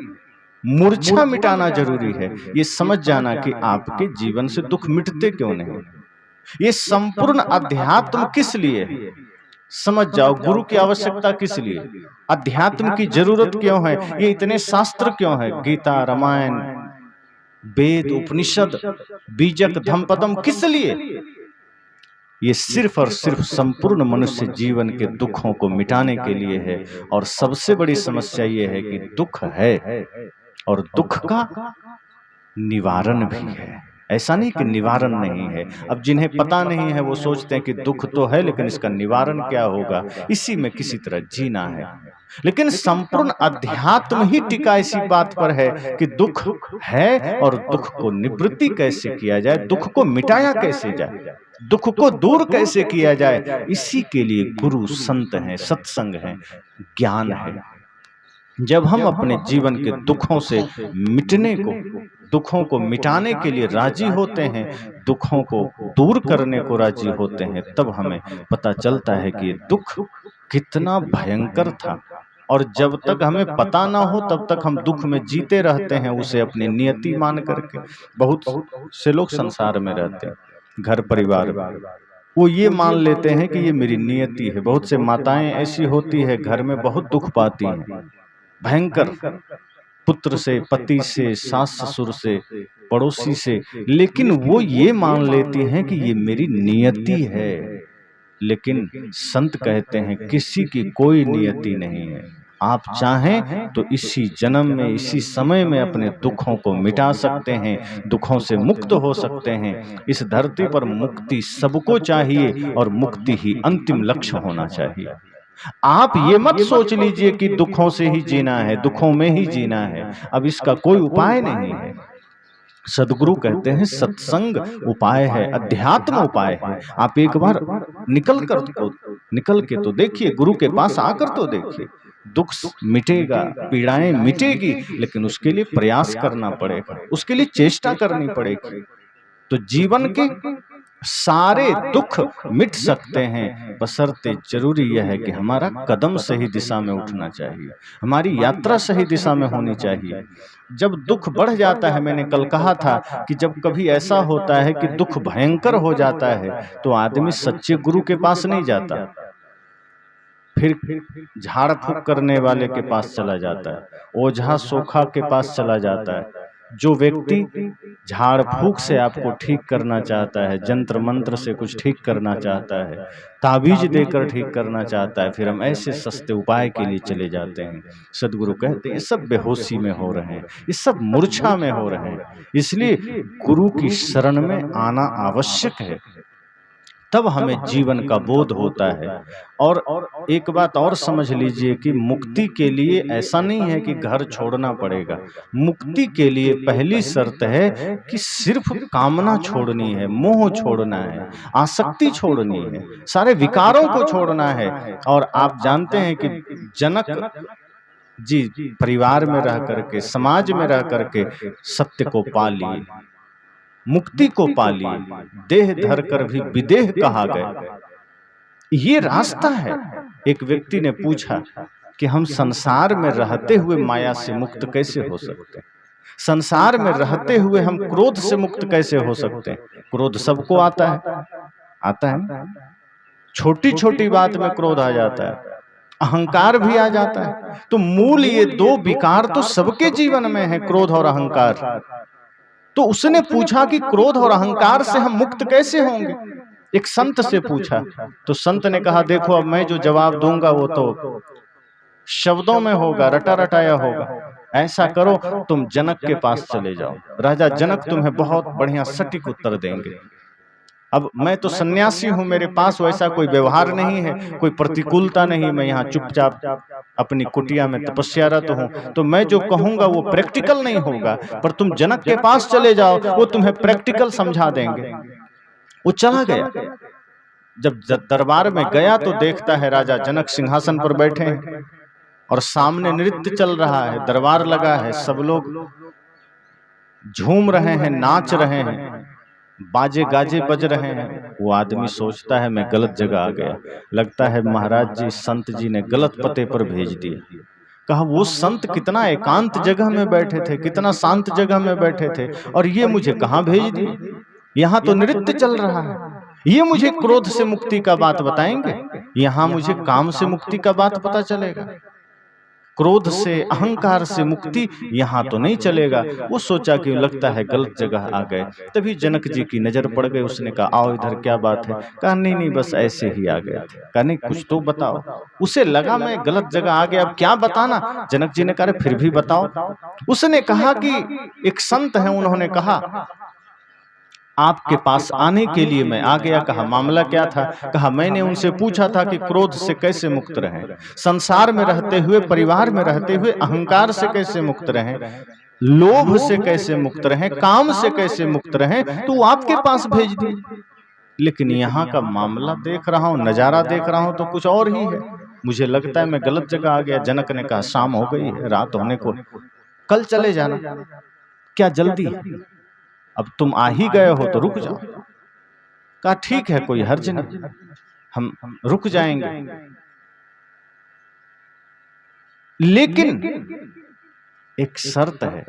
मूर्छा मिटाना जरूरी है। ये समझ जाना कि आपके जीवन से दुख मिटते क्यों नहीं। ये संपूर्ण अध्यात्म किस लिए है, समझ जाओ। गुरु की आवश्यकता किस लिए, अध्यात्म की जरूरत क्यों है, ये इतने शास्त्र क्यों है, गीता, रामायण, वेद, उपनिषद, बीजक, धम्पदम, किस लिए। ये सिर्फ और सिर्फ संपूर्ण मनुष्य जीवन के दुखों को मिटाने के लिए है। और सबसे बड़ी समस्या ये है कि दुख है और दुख का निवारण भी है। ऐसा नहीं कि निवारण नहीं है। अब जिन्हें पता नहीं है वो सोचते हैं कि दुख तो है लेकिन इसका निवारण क्या होगा, इसी में किसी तरह जीना है। लेकिन संपूर्ण अध्यात्म ही टिका इसी बात पर है कि दुख है और दुख को निवृत्ति कैसे किया जाए, दुख को मिटाया कैसे जाए, दुख को दूर कैसे किया जाए। इसी के लिए गुरु संत हैं, सत्संग है, ज्ञान है। जब हम अपने जीवन के दुखों से मिटने को, दुखों को मिटाने के लिए राजी होते हैं, दुखों को दूर करने को राजी होते हैं, तब हमें पता चलता है कि ये दुख कितना भयंकर था। और जब तक हमें पता ना हो तब तक हम दुख में जीते रहते हैं, उसे अपनी नियति मान करके। बहुत से लोग संसार में रहते हैं, घर परिवार में, वो ये मान लेते हैं कि ये मेरी नियति है। बहुत से माताएं ऐसी होती है, घर में बहुत दुख पाती हैं, भयंकर, पुत्र से, पति से, सास ससुर से, पड़ोसी से, लेकिन वो ये मान लेती हैं कि ये मेरी नियति है। लेकिन संत कहते हैं किसी की कोई नियति नहीं है। आप चाहें तो इसी जन्म में, इसी समय में अपने दुखों को मिटा सकते हैं, दुखों से मुक्त हो सकते हैं। इस धरती पर मुक्ति सबको चाहिए और मुक्ति ही अंतिम लक्ष्य होना चाहिए। आप ये मत सोच लीजिए कि दुखों से ही जीना है, दुखों में ही जीना है। अब इसका कोई उपाय नहीं है। सदगुरु कहते हैं सत्संग उपाय है, अध्यात्म उपाय है। आप एक बार निकल के तो देखिए, गुरु के पास आकर तो देखिए। दुख मिटेगा, पीड़ाएं मिटेगी, लेकिन उसके लिए प्रयास करना पड़ेगा, उसके लिए चेष्टा करनी पड़ेगी। तो जीवन के सारे दुख मिट सकते हैं, बशर्ते जरूरी यह है कि हमारा कदम सही दिशा में उठना चाहिए, हमारी यात्रा सही दिशा में होनी चाहिए। जब दुख बढ़ जाता है, मैंने कल कहा था कि जब कभी ऐसा होता है कि दुख भयंकर हो जाता है तो आदमी सच्चे गुरु के पास नहीं जाता, फिर झाड़ फूक करने वाले के पास चला जाता है, ओझा सोखा के पास चला जाता है। जो व्यक्ति झाड़ फूक से आपको ठीक करना चाहता है, जंत्र मंत्र से कुछ ठीक करना चाहता है, ताबीज देकर ठीक करना चाहता है, फिर हम ऐसे सस्ते उपाय के लिए चले जाते हैं। सदगुरु कहते हैं ये सब बेहोशी में हो रहे हैं, ये सब मूर्छा में हो रहे हैं। इसलिए गुरु की शरण में आना आवश्यक है, तब हमें जीवन का बोध होता है। और एक बात और समझ लीजिए कि मुक्ति के लिए ऐसा नहीं है कि घर छोड़ना पड़ेगा। मुक्ति के लिए पहली शर्त है कि सिर्फ कामना छोड़नी है, मोह छोड़ना है, आसक्ति छोड़नी है, सारे विकारों को छोड़ना है। और आप जानते हैं कि जनक जी परिवार में रह करके, समाज में रह करके सत्य को पा लिए, मुक्ति को पा लिए, देह धर कर भी विदेह कहा गए। ये रास्ता है। एक व्यक्ति ने पूछा कि हम संसार में रहते हुए माया से मुक्त कैसे हो सकते हैं, संसार में रहते हुए हम क्रोध से मुक्त कैसे हो सकते हैं। क्रोध सबको आता है, छोटी छोटी बात में क्रोध आ जाता है, अहंकार भी आ जाता है। तो मूल ये दो विकार तो सबके जीवन में है, क्रोध और अहंकार। तो उसने पूछा कि क्रोध और अहंकार से हम मुक्त कैसे होंगे? एक संत से पूछा। तो संत ने कहा, देखो अब मैं जो जवाब दूंगा वो तो शब्दों में होगा, रटा रटाया होगा। ऐसा करो, तुम जनक के पास चले जाओ, राजा जनक तुम्हें बहुत बढ़िया सटीक उत्तर देंगे। अब मैं तो सन्यासी हूं, मेरे पास वैसा कोई व्यवहार नहीं है, कोई प्रतिकूलता नहीं, मैं यहाँ चुपचाप अपनी कुटिया में तपस्यारत हूं, तो मैं जो कहूंगा वो प्रैक्टिकल नहीं होगा, पर तुम जनक के पास चले जाओ, वो तुम्हें प्रैक्टिकल समझा देंगे। वो चला गया। जब दरबार में गया तो देखता है राजा जनक सिंहासन पर बैठे हैं और सामने नृत्य चल रहा है, दरबार लगा है, सब लोग झूम रहे हैं, नाच रहे हैं, बाजे गाजे बज रहे हैं। वो आदमी सोचता है मैं गलत जगह आ गया, लगता है महाराज जी संत जी ने गलत पते पर भेज दिया। कहा वो संत कितना एकांत जगह में बैठे थे, कितना शांत जगह में बैठे थे, और ये मुझे कहाँ भेज दिए? यहाँ तो नृत्य चल रहा है। ये मुझे क्रोध से मुक्ति का बात बताएंगे, यहाँ मुझे काम से मुक्ति का बात पता चलेगा। क्रोध से अहंकार से मुक्ति यहाँ तो नहीं चलेगा। वो सोचा कि लगता है गलत जगह आ गए। तभी जनक जी की नजर पड़ गई। उसने कहा आओ इधर, क्या बात है? कहा नहीं नहीं बस ऐसे ही आ गए थे। कहा नहीं कुछ तो बताओ। उसे लगा मैं गलत जगह आ गया, अब क्या बताना? जनक जी ने कहा फिर भी बताओ। उसने कहा कि एक संत है, उन्होंने कहा आपके पास आने के लिए मैं आ गया। कहा मामला क्या था? कहा मैंने उनसे पूछा था कि क्रोध से कैसे मुक्त रहें, संसार में रहते हुए, परिवार में रहते हुए अहंकार से कैसे मुक्त रहें, लोभ से कैसे मुक्त रहें, काम से कैसे मुक्त रहें, तो वो आपके पास भेज दी। लेकिन यहाँ का मामला देख रहा हूँ, नजारा देख रहा हूँ तो कुछ और ही है। मुझे लगता है मैं गलत जगह आ गया। जनक ने कहा शाम हो गई है, रात होने को, कल चले जाना, क्या जल्दी? अब तुम आ ही गए हो तो रुक जाओ। कहा ठीक है कोई हर्ज नहीं, हम रुक जाएंगे, लेकिन एक शर्त है।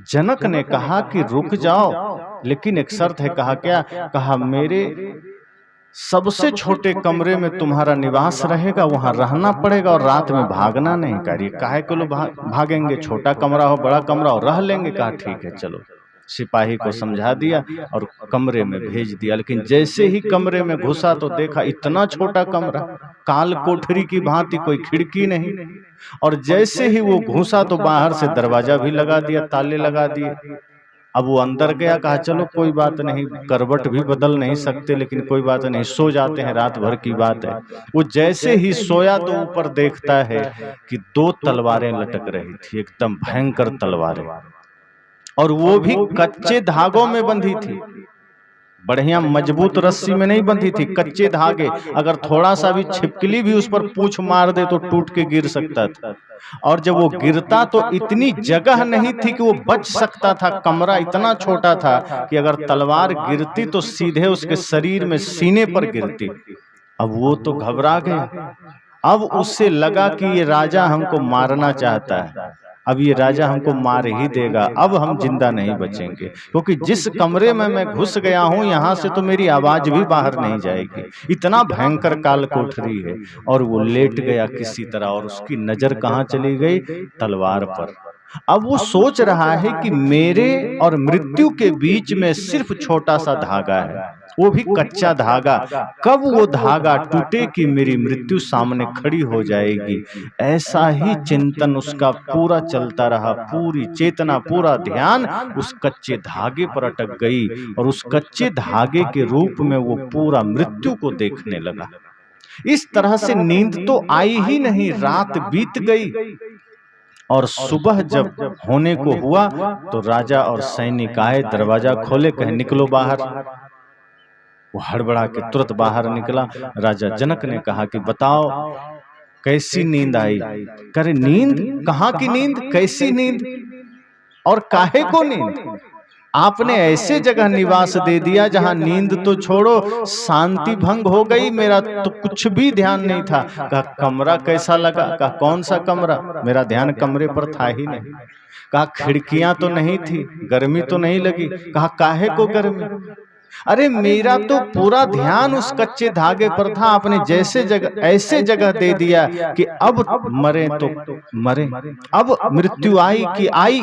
जनक ने कहा कि रुक जाओ, लेकिन एक शर्त है। कहा क्या? कहा मेरे सबसे छोटे कमरे में तुम्हारा निवास रहेगा, वहां रहना पड़ेगा और रात में भागना नहीं। करिए काहे को लोग भागेंगे, छोटा कमरा हो बड़ा कमरा हो, रह लेंगे। कहा ठीक है चलो। सिपाही को समझा दिया और कमरे में भेज दिया। लेकिन जैसे ही कमरे में घुसा तो देखा इतना छोटा कमरा, काल कोठरी की भांति, कोई खिड़की नहीं। और जैसे ही वो घुसा तो बाहर से दरवाजा भी लगा दिया, ताले लगा दिए। अब वो अंदर गया। कहा चलो कोई बात नहीं, करवट भी बदल नहीं सकते, लेकिन कोई बात नहीं, सो जाते हैं, रात भर की बात है। वो जैसे ही सोया तो ऊपर देखता है कि 2 तलवारें लटक रही थी, एकदम भयंकर तलवारें, और वो भी कच्चे धागों में बंधी थी, बढ़िया मजबूत रस्सी में नहीं बंधी थी, कच्चे धागे। अगर थोड़ा सा भी छिपकली भी उस पर पूंछ मार दे तो टूट के गिर सकता था। और जब वो गिरता तो इतनी जगह नहीं थी कि वो बच सकता था। कमरा इतना छोटा था कि अगर तलवार गिरती तो सीधे उसके शरीर में, सीने पर गिरती। अब वो तो घबरा गया। अब उससे लगा कि ये राजा हमको मारना चाहता है, अब ये राजा हमको मार ही देगा, अब हम जिंदा नहीं बचेंगे, क्योंकि जिस कमरे में मैं घुस गया हूं यहां से तो मेरी आवाज भी बाहर नहीं जाएगी, इतना भयंकर काल कोठरी है। और वो लेट गया किसी तरह, और उसकी नजर कहां चली गई? तलवार पर। अब वो सोच रहा है कि मेरे और मृत्यु के बीच में सिर्फ छोटा सा धागा है, वो भी कच्चा धागा। कब वो धागा टूटे कि मेरी मृत्यु सामने खड़ी हो जाएगी। ऐसा ही चिंतन उसका पूरा चलता रहा, पूरी चेतना, पूरा ध्यान उस कच्चे धागे पर अटक गई, और उस कच्चे धागे के रूप में वो पूरा मृत्यु को देखने लगा। इस तरह से नींद तो आई ही नहीं, रात बीत गई। और सुबह जब होने को हुआ तो राजा और सैनिक आए, दरवाजा खोले, कहे निकलो बाहर। वो हड़बड़ा के तुरंत बाहर निकला। राजा जनक ने कहा कि बताओ कैसी नींद आई? करे नींद? कहाँ की नींद? कैसी नींद? और काहे को नींद? आपने ऐसे जगह निवास दे दिया जहां नींद तो छोड़ो, शांति भंग हो गई, मेरा तो कुछ भी ध्यान नहीं था। कहा कमरा कैसा लगा? कहा कौन सा कमरा? मेरा ध्यान कमरे पर था ही नहीं। कहा खिड़कियां तो नहीं थी, गर्मी तो नहीं लगी? कहा काहे को गर्मी? अरे मेरा तो पूरा ध्यान उस कच्चे धागे पर था, आपने जैसे जगह ऐसे जगह दे दिया कि अब मरे तो मरे, अब मृत्यु आई कि आई,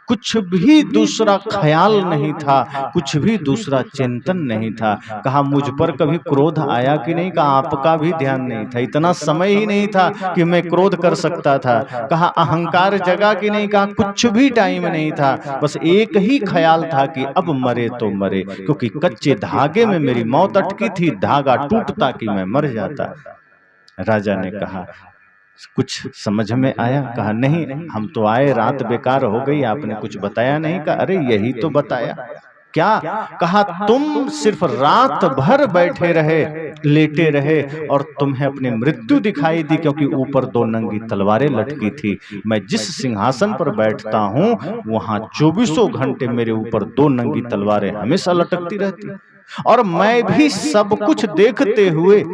कुछ भी दूसरा ख्याल नहीं था, कुछ भी दूसरा चिंतन नहीं था। कहा मुझ पर कभी क्रोध आया कि नहीं? कहा आपका भी ध्यान नहीं था, इतना समय ही नहीं था कि मैं क्रोध कर सकता था। कहा अहंकार जगा कि नहीं? कहा कुछ भी टाइम नहीं था, बस एक ही ख्याल था कि अब मरे तो मरे, क्योंकि कच्चे धागे में मेरी मौत अटकी थी, धागा टूटता कि मैं मर जाता। राजा ने कहा कुछ समझ में आया? कहा नहीं, हम तो आए, रात बेकार हो गई, आपने कुछ बताया नहीं। कहा अरे यही तो बताया। क्या? कहा तुम सिर्फ रात भर बैठे रहे, लेटे रहे, और तुम्हें अपनी मृत्यु दिखाई दी, क्योंकि ऊपर 2 नंगी तलवारें लटकी थी। मैं जिस सिंहासन पर बैठता हूं वहां 24 घंटे मेरे ऊपर 2 नंगी तलवारें हमेशा लटकती रहती, और मैं भी सब कुछ देखते हुए,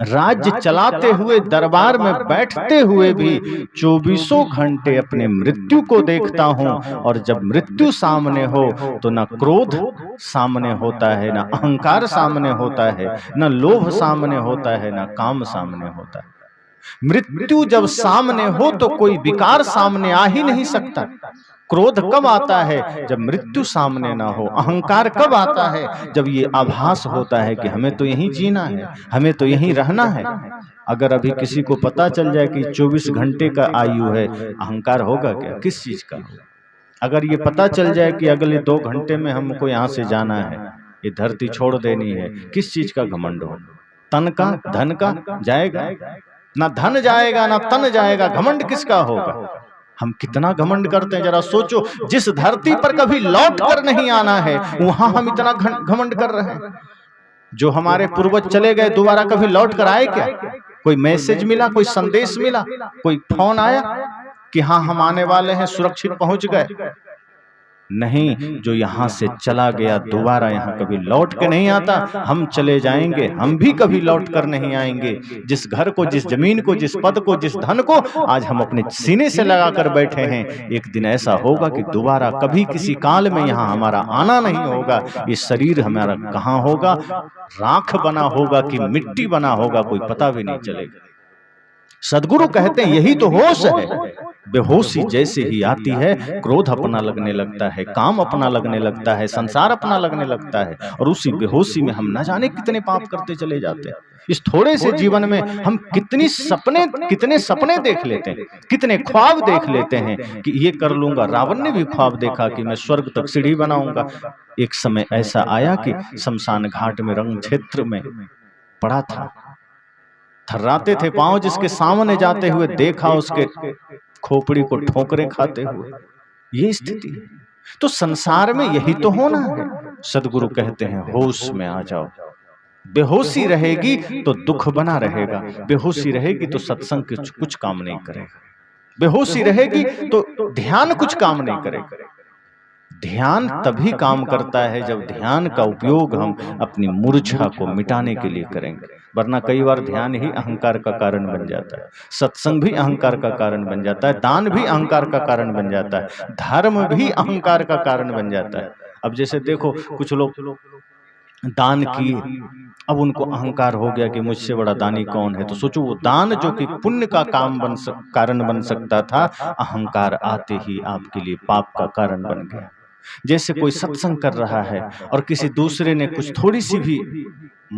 राज्य चलाते हुए, दरबार में बैठते हुए भी 24 घंटे अपने मृत्यु को देखता हूं। और जब मृत्यु सामने हो तो ना क्रोध सामने होता है, ना अहंकार सामने होता है, ना लोभ सामने होता है, ना काम सामने होता है। मृत्यु जब सामने हो तो कोई विकार सामने आ ही नहीं सकता। क्रोध कब आता है? जब मृत्यु सामने ना हो। अहंकार कब आता है? जब ये आभास होता है कि हमें तो यहीं जीना है, हमें तो यहीं रहना है। अगर अभी किसी को पता चल जाए कि 24 घंटे का आयु है, अहंकार होगा क्या? किस चीज का? अगर ये पता चल जाए कि अगले 2 घंटे में हमको यहाँ से जाना है, ये धरती छोड़ देनी है, किस चीज का घमंड हो? तन का, धन का जाएगा? ना धन जाएगा ना तन जाएगा, घमंड किसका होगा? हम कितना घमंड करते हैं, जरा सोचो। जिस धरती पर कभी लौट कर नहीं आना है वहां हम इतना घमंड कर रहे हैं। जो हमारे पूर्वज चले गए दोबारा कभी लौट कर आए क्या? कोई मैसेज मिला, कोई संदेश मिला, कोई फोन आया कि हाँ हम आने वाले हैं, सुरक्षित पहुंच गए? नहीं, जो यहाँ से चला गया दोबारा यहाँ कभी लौट के नहीं आता। हम चले जाएंगे, हम भी कभी लौट कर नहीं आएंगे। जिस घर को, जिस जमीन को, जिस पद को, जिस धन को आज हम अपने सीने से लगा कर बैठे हैं, एक दिन ऐसा होगा कि दोबारा कभी किसी काल में यहाँ हमारा आना नहीं होगा। ये शरीर हमारा कहाँ होगा? राख बना होगा कि मिट्टी बना होगा, कोई पता भी नहीं चलेगा। सदगुरु कहते हैं यही तो होश है। बेहोशी जैसे ही आती है, क्रोध अपना लगने लगता है, काम अपना लगने लगता है, संसार अपना लगने लगता है, और उसी बेहोशी में हम न जाने कितने पाप करते चले जाते हैं। इस थोड़े से जीवन में हम कितने सपने देख लेते हैं, कितने ख्वाब देख लेते हैं कि ये कर लूंगा। रावण ने भी ख्वाब देखा कि मैं स्वर्ग तक सीढ़ी बनाऊंगा। एक समय ऐसा आया कि शमशान घाट में रण क्षेत्र में पड़ा था, थर्राते थे पांव, जिसके सामने जाते हुए देखा उसके खोपड़ी को ठोकरें खाते हुए। ये स्थिति है। तो संसार में यही तो होना है। सदगुरु कहते हैं होश में आ जाओ। बेहोशी रहेगी तो दुख बना रहेगा, बेहोशी रहेगी तो सत्संग कुछ काम नहीं करेगा, बेहोशी रहेगी तो ध्यान कुछ काम नहीं करेगा। ध्यान तभी काम करता है जब ध्यान का उपयोग हम अपनी मूर्छा को मिटाने के लिए करेंगे, वरना कई बार ध्यान ही अहंकार का कारण बन जाता है, सत्संग भी अहंकार का कारण बन जाता है, दान भी अहंकार का कारण बन जाता है, धर्म भी अहंकार का कारण बन जाता है। अब जैसे देखो कुछ लोग दान किए, अब उनको अहंकार हो गया कि मुझसे बड़ा दानी कौन है। तो सोचो वो दान जो कि पुण्य का कारण बन सकता था, अहंकार आते ही आपके लिए पाप का कारण बन गया। जैसे कोई सत्संग कर रहा है और किसी दूसरे ने कुछ थोड़ी सी भी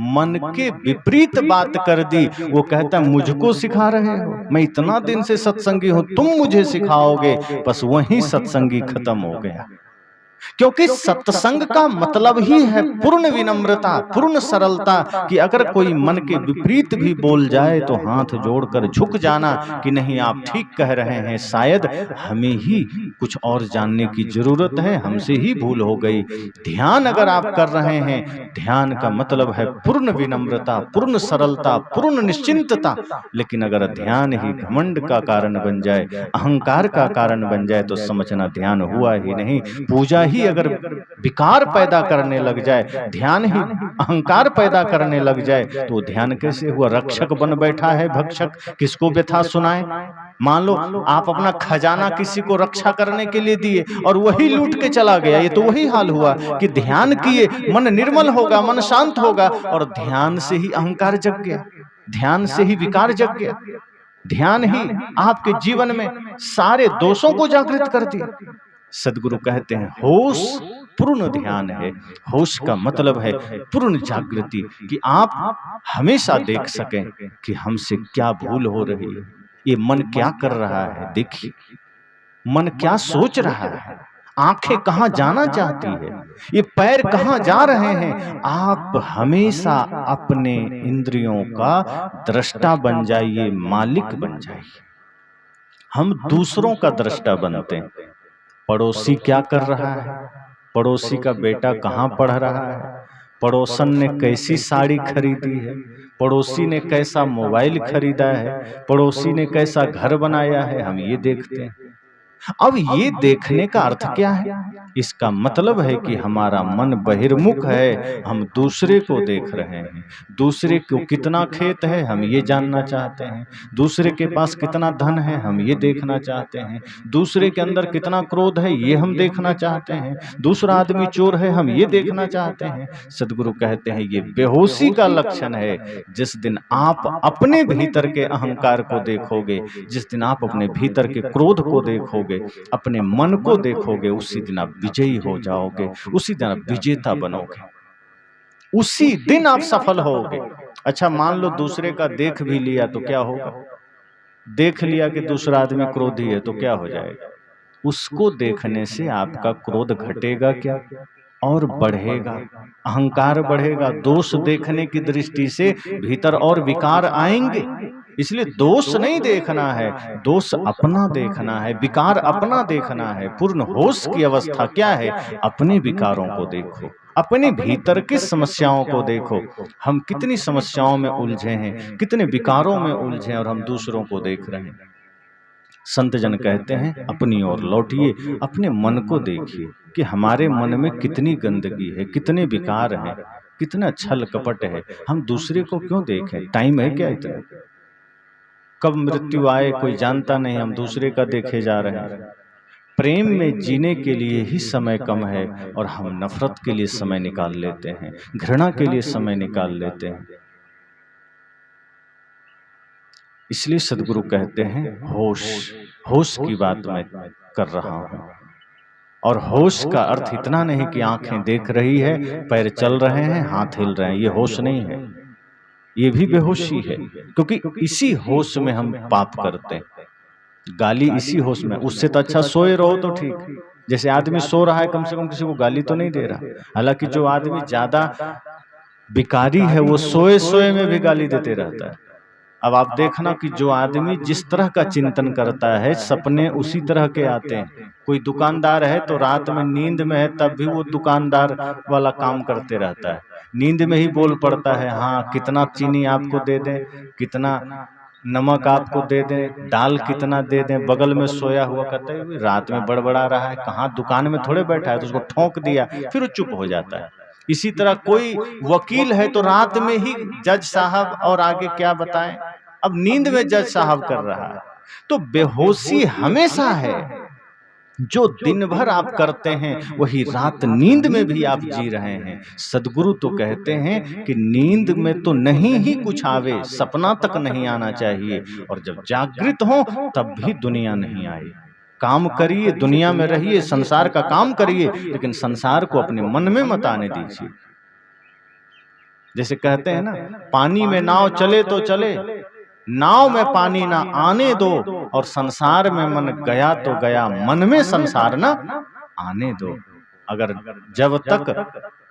मन के विपरीत बात कर दी, वो कहता है मुझको सिखा रहे हो, मैं इतना दिन से सत्संगी हूं, तुम मुझे सिखाओगे। बस वहीं सत्संगी खत्म हो गया। क्योंकि सत्संग का मतलब ही है पूर्ण विनम्रता, पूर्ण सरलता, कि अगर कोई मन के विपरीत भी बोल जाए तो हाथ जोड़कर झुक जाना कि नहीं आप ठीक कह रहे हैं, शायद हमें ही कुछ और जानने की जरूरत है, हमसे ही भूल हो गई। ध्यान अगर आप कर रहे हैं, ध्यान का मतलब है पूर्ण विनम्रता, पूर्ण सरलता, पूर्ण निश्चिंतता। लेकिन अगर ध्यान ही घमंड का कारण बन जाए, अहंकार का कारण बन जाए, तो समझना ध्यान हुआ ही नहीं, पूजा ही अगर विकार पैदा करने लग जाए, ध्यान ही अहंकार पैदा करने लग जाए, तो ध्यान कैसे हुआ? रक्षक बन बैठा है भक्षक, किसको व्यथा सुनाए? मान लो आप अपना खजाना किसी को रक्षा करने के लिए दिए और वही लूट के चला गया, ये तो वही हाल हुआ कि ध्यान किए, मन निर्मल होगा, मन शांत होगा, और ध्यान से ही अहंकार जग गया, ध्यान से ही विकार जग गया। ध्यान ही आपके जीवन में सारे दोषों को जागृत कर दिया। सदगुरु कहते हैं होश पूर्ण ध्यान है। होश का मतलब है पूर्ण जागृति, कि आप हमेशा देख सकें कि हमसे क्या भूल हो रही है, ये मन क्या कर रहा है, देखिए मन क्या सोच रहा है, आंखें कहां जाना चाहती है, ये पैर कहां जा रहे हैं। आप हमेशा अपने इंद्रियों का दृष्टा बन जाइए, मालिक बन जाइए। हम दूसरों का दृष्टा बनते हैं। पड़ोसी क्या कर रहा है, पड़ोसी का बेटा कहां पढ़ रहा है, पड़ोसन ने कैसी साड़ी खरीदी है, पड़ोसी ने कैसा मोबाइल खरीदा है, पड़ोसी ने कैसा घर बनाया है, हम ये देखते हैं। अब ये देखने का अर्थ क्या है? इसका मतलब है कि हमारा मन बहिर्मुख है, हम दूसरे को देख रहे हैं। दूसरे को कितना खेत है हम ये जानना चाहते हैं, दूसरे के पास कितना धन है हम ये देखना चाहते हैं, दूसरे के अंदर कितना क्रोध है ये हम देखना चाहते हैं, दूसरा आदमी चोर है हम ये देखना चाहते हैं। सदगुरु कहते हैं ये बेहोशी का लक्षण है। जिस दिन आप अपने भीतर के अहंकार को देखोगे, जिस दिन आप अपने भीतर के क्रोध को देखोगे, अपने मन को देखोगे, उसी दिन आप विजयी हो जाओगे, उसी दिन आप विजेता बनोगे, उसी दिन आप सफल होगे। अच्छा मान लो दूसरे का देख भी लिया तो क्या होगा? देख लिया कि दूसरा आदमी क्रोधी है तो क्या हो जाएगा? उसको देखने से आपका क्रोध घटेगा क्या और बढ़ेगा, अहंकार बढ़ेगा। दोष देखने की दृष्टि से भीतर और विकार आएंगे। इसलिए दोष नहीं देखना है, दोष अपना देखना है, विकार अपना देखना है। पूर्ण होश की अवस्था क्या है? अपने विकारों को देखो, अपने भीतर की समस्याओं को देखो। हम कितनी समस्याओं में उलझे हैं, कितने विकारों में उलझे हैं, और हम दूसरों को देख रहे हैं। संत जन कहते हैं अपनी ओर लौटिए, अपने मन को देखिए कि हमारे मन में कितनी गंदगी है, कितने विकार हैं, कितना छल कपट है। हम दूसरे को क्यों देखें? टाइम है क्या इतना? कब मृत्यु आए कोई जानता नहीं, हम दूसरे का देखे जा रहे हैं। प्रेम में जीने के लिए ही समय कम है और हम नफरत के लिए समय निकाल लेते हैं, घृणा के लिए समय निकाल लेते हैं। इसलिए सदगुरु कहते हैं होश, होश की बात मैं कर रहा हूं। और होश का अर्थ इतना नहीं कि आंखें देख रही है, पैर चल रहे हैं, हाथ हिल रहे हैं, ये होश नहीं है, ये भी बेहोशी है। क्योंकि इसी होश में हम पाप करते हैं। गाली इसी होश में, उससे तो अच्छा सोए रहो तो ठीक। जैसे आदमी सो रहा है, कम से कम किसी को गाली तो नहीं दे रहा। हालांकि जो आदमी ज्यादा विकारी है वो सोए सोए में भी गाली देते रहता है। अब आप देखना कि जो आदमी जिस तरह का चिंतन करता है, सपने उसी तरह के आते हैं। कोई दुकानदार है तो रात में नींद में है तब भी वो दुकानदार वाला काम करते रहता है, नींद में ही बोल पड़ता है, हाँ कितना चीनी आपको दे दें, कितना नमक आपको दे दें, दाल कितना दे दें। बगल में सोया हुआ कहता है रात में बड़बड़ा रहा है, कहाँ दुकान में थोड़े बैठा है, तो उसको ठोक दिया, फिर वो चुप हो जाता है। इसी तरह कोई वकील है तो रात में ही जज साहब और आगे क्या बताएं, अब नींद में जज साहब कर रहा है। तो बेहोशी हमेशा है, जो दिन भर आप करते हैं वही रात नींद में भी आप जी रहे हैं। सदगुरु तो कहते हैं कि नींद में तो नहीं ही कुछ आवे, सपना तक नहीं आना चाहिए, और जब जागृत हो तब भी दुनिया नहीं आए। काम करिए, दुनिया में रहिए, संसार का काम करिए, लेकिन संसार को अपने मन में मत आने दीजिए। जैसे कहते हैं ना, पानी में नाव चले तो चले, नाव में पानी ना आने दो, और संसार में मन गया तो गया, मन में संसार ना आने दो। अगर जब तक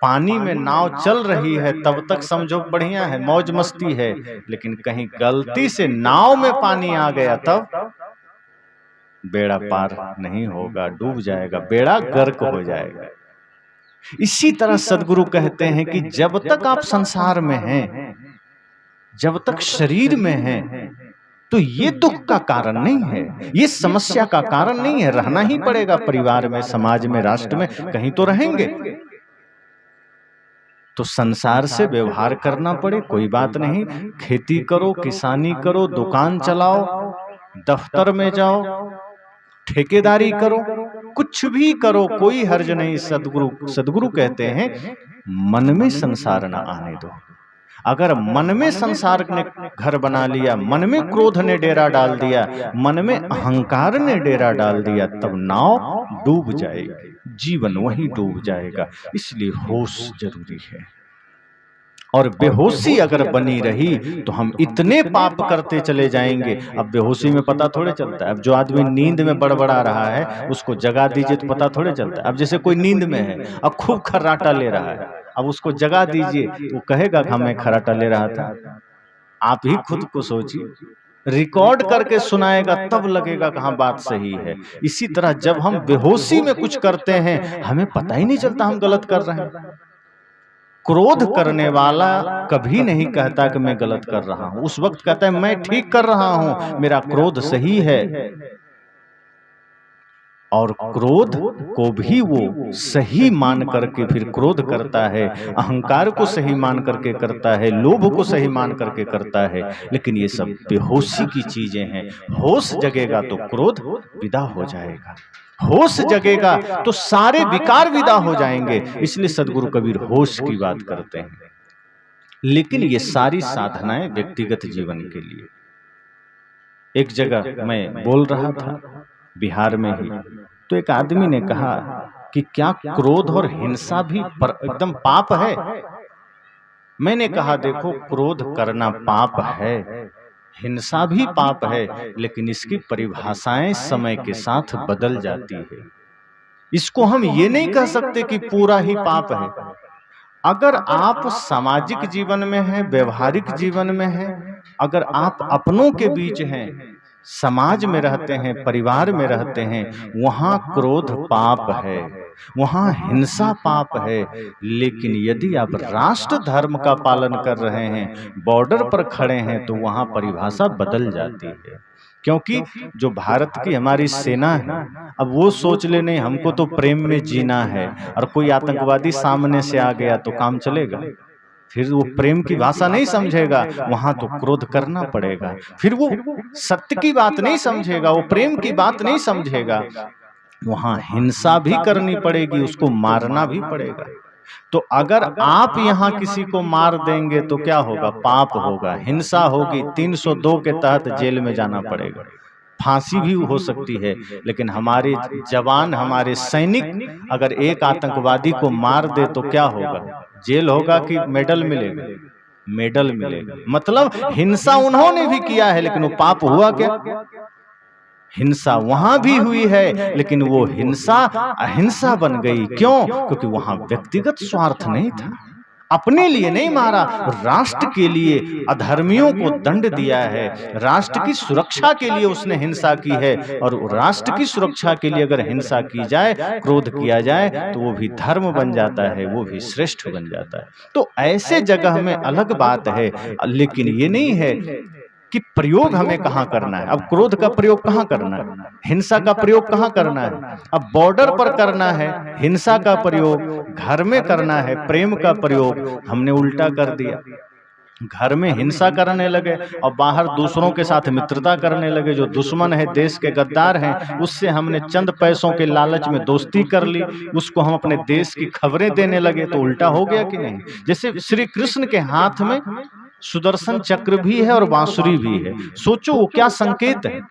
पानी में नाव चल रही है तब तक समझो बढ़िया है, मौज मस्ती है, लेकिन कहीं गलती से नाव में पानी आ गया तब बेड़ा पार नहीं होगा, डूब जाएगा, बेड़ा गर्क हो जाएगा। इसी तरह सदगुरु कहते हैं कि जब तक आप संसार में हैं, जब तक शरीर में हैं, तो ये दुख का कारण नहीं है, ये समस्या का कारण नहीं है। रहना ही पड़ेगा, परिवार में, समाज में, राष्ट्र में, कहीं तो रहेंगे। तो संसार से व्यवहार करना पड़े कोई बात नहीं। खेती करो, किसानी करो, दुकान चलाओ, दफ्तर में जाओ, ठेकेदारी करो, कुछ भी करो, कोई हर्ज नहीं। सदगुरु कहते हैं मन में संसार न आने दो। अगर मन में संसार ने घर बना लिया, मन में क्रोध ने डेरा डाल दिया, मन में अहंकार ने डेरा डाल दिया, तब नाव डूब जाएगी, जीवन वहीं डूब जाएगा। इसलिए होश जरूरी है। और बेहोशी अगर बनी रही तो हम इतने पाप करते चले जाएंगे। अब बेहोशी में पता थोड़े चलता है। अब जो आदमी नींद में बड़बड़ा रहा है उसको जगा दीजिए तो पता थोड़े चलता है। अब जैसे कोई नींद में है, अब खूब खर्राटा ले रहा है, अब उसको जगा दीजिए तो वो कहेगा कि मैं खर्राटा ले रहा था। आप ही खुद को सोचिए, रिकॉर्ड करके सुनाएगा तब लगेगा कि हाँ बात सही है। इसी तरह जब हम बेहोशी में कुछ करते हैं हमें पता ही नहीं चलता हम गलत कर रहे हैं। क्रोध करने वाला कभी नहीं कहता कि मैं गलत कर रहा हूं, उस वक्त कहता है मैं ठीक कर रहा हूं, मेरा क्रोध सही है। और क्रोध को भी वो सही मान करके फिर क्रोध करता है, अहंकार को सही मान करके करता है, लोभ को सही मान करके करता है। लेकिन ये सब बेहोशी की चीजें हैं। होश जगेगा तो क्रोध विदा हो जाएगा, होश जगेगा तो सारे विकार विदा हो जाएंगे। इसलिए सदगुरु कबीर होश की बात करते हैं। लेकिन ये सारी साधनाएं व्यक्तिगत जीवन के लिए। एक जगह मैं बोल रहा था बिहार में ही, तो एक आदमी ने कहा कि क्या क्रोध और हिंसा भी एकदम पाप है? मैंने कहा देखो, क्रोध करना पाप है, हिंसा भी पाप है, लेकिन इसकी परिभाषाएं समय के साथ बदल जाती है। इसको हम ये नहीं कह सकते कि पूरा ही पाप है। अगर आप सामाजिक जीवन में हैं, व्यवहारिक जीवन में हैं, अगर आप अपनों के बीच हैं, समाज में रहते हैं, परिवार में रहते हैं, वहां क्रोध पाप है, वहां हिंसा पाप है। लेकिन यदि आप राष्ट्र धर्म का पालन कर रहे हैं, बॉर्डर पर खड़े हैं, तो वहां परिभाषा बदल जाती है। क्योंकि जो भारत की हमारी सेना है, अब वो सोच ले नहीं हमको तो प्रेम में जीना है, और कोई आतंकवादी सामने से आ गया तो काम चलेगा? फिर वो प्रेम की भाषा नहीं समझेगा, वहां तो क्रोध करना पड़ेगा। फिर वो सत्य की बात नहीं समझेगा, वो प्रेम की बात नहीं समझेगा, वहां हिंसा भी करनी पड़ेगी, उसको मारना भी पड़ेगा। तो अगर आप यहाँ किसी को मार देंगे तो क्या होगा? पाप होगा, हिंसा होगी, 302 के तहत जेल में जाना पड़ेगा, फांसी भी हो सकती है। लेकिन हमारे जवान, हमारे सैनिक अगर एक आतंकवादी को मार दे तो क्या होगा? जेल होगा कि मेडल मिलेगा? मेडल मिलेगा। मतलब हिंसा उन्होंने भी किया है, लेकिन वो पाप हुआ क्या? हिंसा वहां भी हुई है, लेकिन वो हिंसा अहिंसा बन गई। क्यों? क्योंकि वहां व्यक्तिगत स्वार्थ नहीं था, अपने लिए नहीं मारा, राष्ट्र के लिए अधर्मियों को दंड दिया है, राष्ट्र की सुरक्षा के लिए उसने हिंसा की है। और राष्ट्र की सुरक्षा के लिए अगर हिंसा की जाए, क्रोध किया जाए, तो वो भी धर्म बन जाता है, वो भी श्रेष्ठ बन जाता है। तो ऐसे जगह में अलग बात है, लेकिन ये नहीं है कि प्रयोग हमें कहाँ करना है। अब क्रोध का प्रयोग कहाँ करना है, हिंसा का प्रयोग कहाँ करना है? अब बॉर्डर पर करना है हिंसा का प्रयोग, घर में करना है प्रेम का प्रयोग। हमने उल्टा कर दिया, घर में हिंसा करने लगे और बाहर दूसरों के साथ मित्रता करने लगे। जो दुश्मन है, देश के गद्दार हैं, उससे हमने चंद पैसों के लालच में दोस्ती कर ली, उसको हम अपने देश की खबरें देने लगे। तो उल्टा हो गया कि नहीं? जैसे श्री कृष्ण के हाथ में सुदर्शन चक्र भी है और बांसुरी भी है। सोचो वो क्या संकेत है?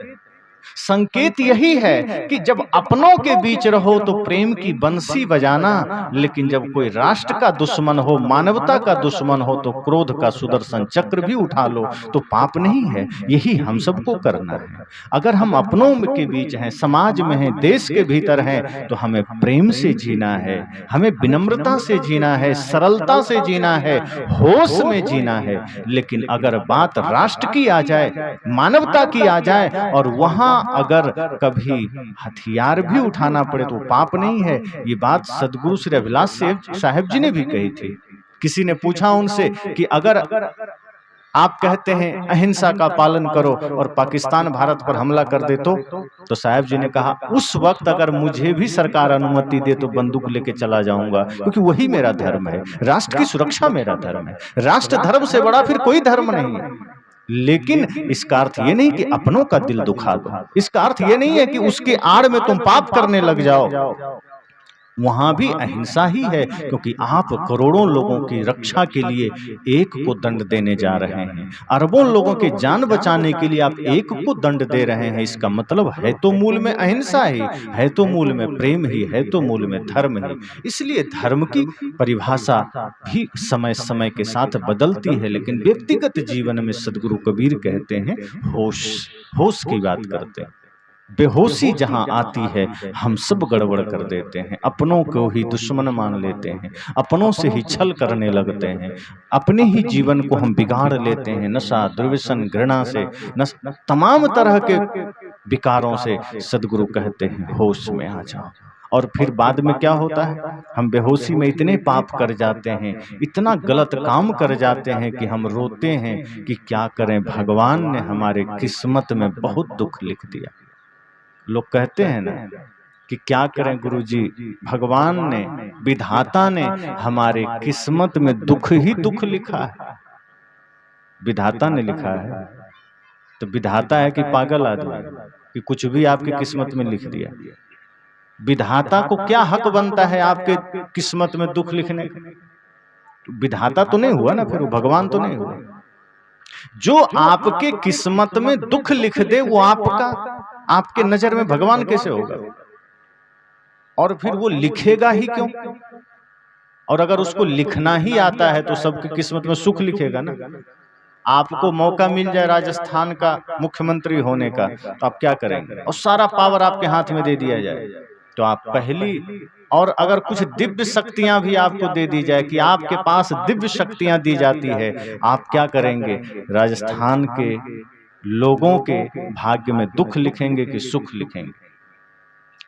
संकेत यही है कि जब अपनों के बीच रहो तो प्रेम की बंसी बजाना, लेकिन जब कोई राष्ट्र का दुश्मन हो, मानवता का दुश्मन हो, तो क्रोध का सुदर्शन चक्र भी उठा लो तो पाप नहीं है। यही हम सबको करना है। अगर हम अपनों के बीच हैं, समाज में हैं, देश के भीतर हैं, तो हमें प्रेम से जीना है, हमें विनम्रता से जीना है, सरलता से जीना है, होश में जीना है। लेकिन अगर बात राष्ट्र की आ जाए, मानवता की आ जाए, और वहां अगर कभी हथियार भी उठाना पड़े तो पाप नहीं है। ये बात सदगुरु श्री अभिलाष साहेब जी ने भी कही थी। किसी ने पूछा उनसे कि अगर आप कहते हैं अहिंसा का पालन करो और पाकिस्तान भारत पर हमला कर दे तो साहब जी ने कहा उस वक्त अगर मुझे भी सरकार अनुमति दे तो बंदूक लेके चला जाऊंगा, क्योंकि वही मेरा धर्म है, राष्ट्र की सुरक्षा मेरा धर्म है। राष्ट्र धर्म से बड़ा फिर कोई धर्म नहीं है। लेकिन इसका अर्थ ये नहीं कि अपनों का दिल दुखा दो, इसका अर्थ ये नहीं है कि उसकी आड़ में तुम पाप करने लग जाओ। वहां भी अहिंसा ही है, क्योंकि आप करोड़ों लोगों की रक्षा के लिए एक को दंड देने जा रहे हैं, अरबों लोगों की जान बचाने के लिए आप एक को दंड दे रहे हैं। इसका मतलब है तो मूल में अहिंसा ही है, तो मूल में प्रेम ही है, तो मूल में धर्म ही। इसलिए धर्म की परिभाषा भी समय समय के साथ बदलती है, लेकिन व्यक्तिगत जीवन में सदगुरु कबीर कहते हैं होश, होश की बात करते हैं। बेहोशी जहां आती है हम सब गड़बड़ कर देते हैं, अपनों को ही दुश्मन मान लेते हैं, अपनों से ही छल करने लगते हैं, अपने ही जीवन को हम बिगाड़ लेते हैं नशा, दुर्व्यसन, घृणा से, तमाम तरह के विकारों से। सदगुरु कहते हैं होश में आ जाओ। और फिर बाद में क्या होता है, हम बेहोशी में इतने पाप कर जाते हैं, इतना गलत काम कर जाते हैं कि हम रोते हैं कि क्या करें, भगवान ने हमारे किस्मत में बहुत दुख लिख दिया। लोग कहते हैं ना कि क्या करें गुरुजी, भगवान ने, विधाता ने हमारे किस्मत में दुख ही दुख लिखा है। विधाता ने लिखा है तो विधाता है कि पागल आदमी कि कुछ भी आपकी किस्मत में लिख दिया? विधाता को क्या हक बनता है आपके किस्मत में दुख लिखने का? विधाता तो नहीं हुआ ना, फिर वो भगवान तो नहीं हुआ। जो आपके किस्मत में दुख लिख दे वो आपके नजर में भगवान कैसे होगा? और फिर वो लिखेगा ही क्यों? और अगर उसको लिखना ही आता है तो सबकी किस्मत में सुख लिखेगा ना। आपको मौका मिल जाए राजस्थान का मुख्यमंत्री होने का तो आप क्या करेंगे? और सारा पावर आपके हाथ में दे दिया जाए तो आप पहली, और अगर कुछ दिव्य शक्तियां भी आपको दे दी जाए कि आपके पास दिव्य शक्तियां दी जाती है, आप क्या करेंगे? राजस्थान के लोगों के भाग्य में दुख लिखेंगे कि सुख लिखेंगे?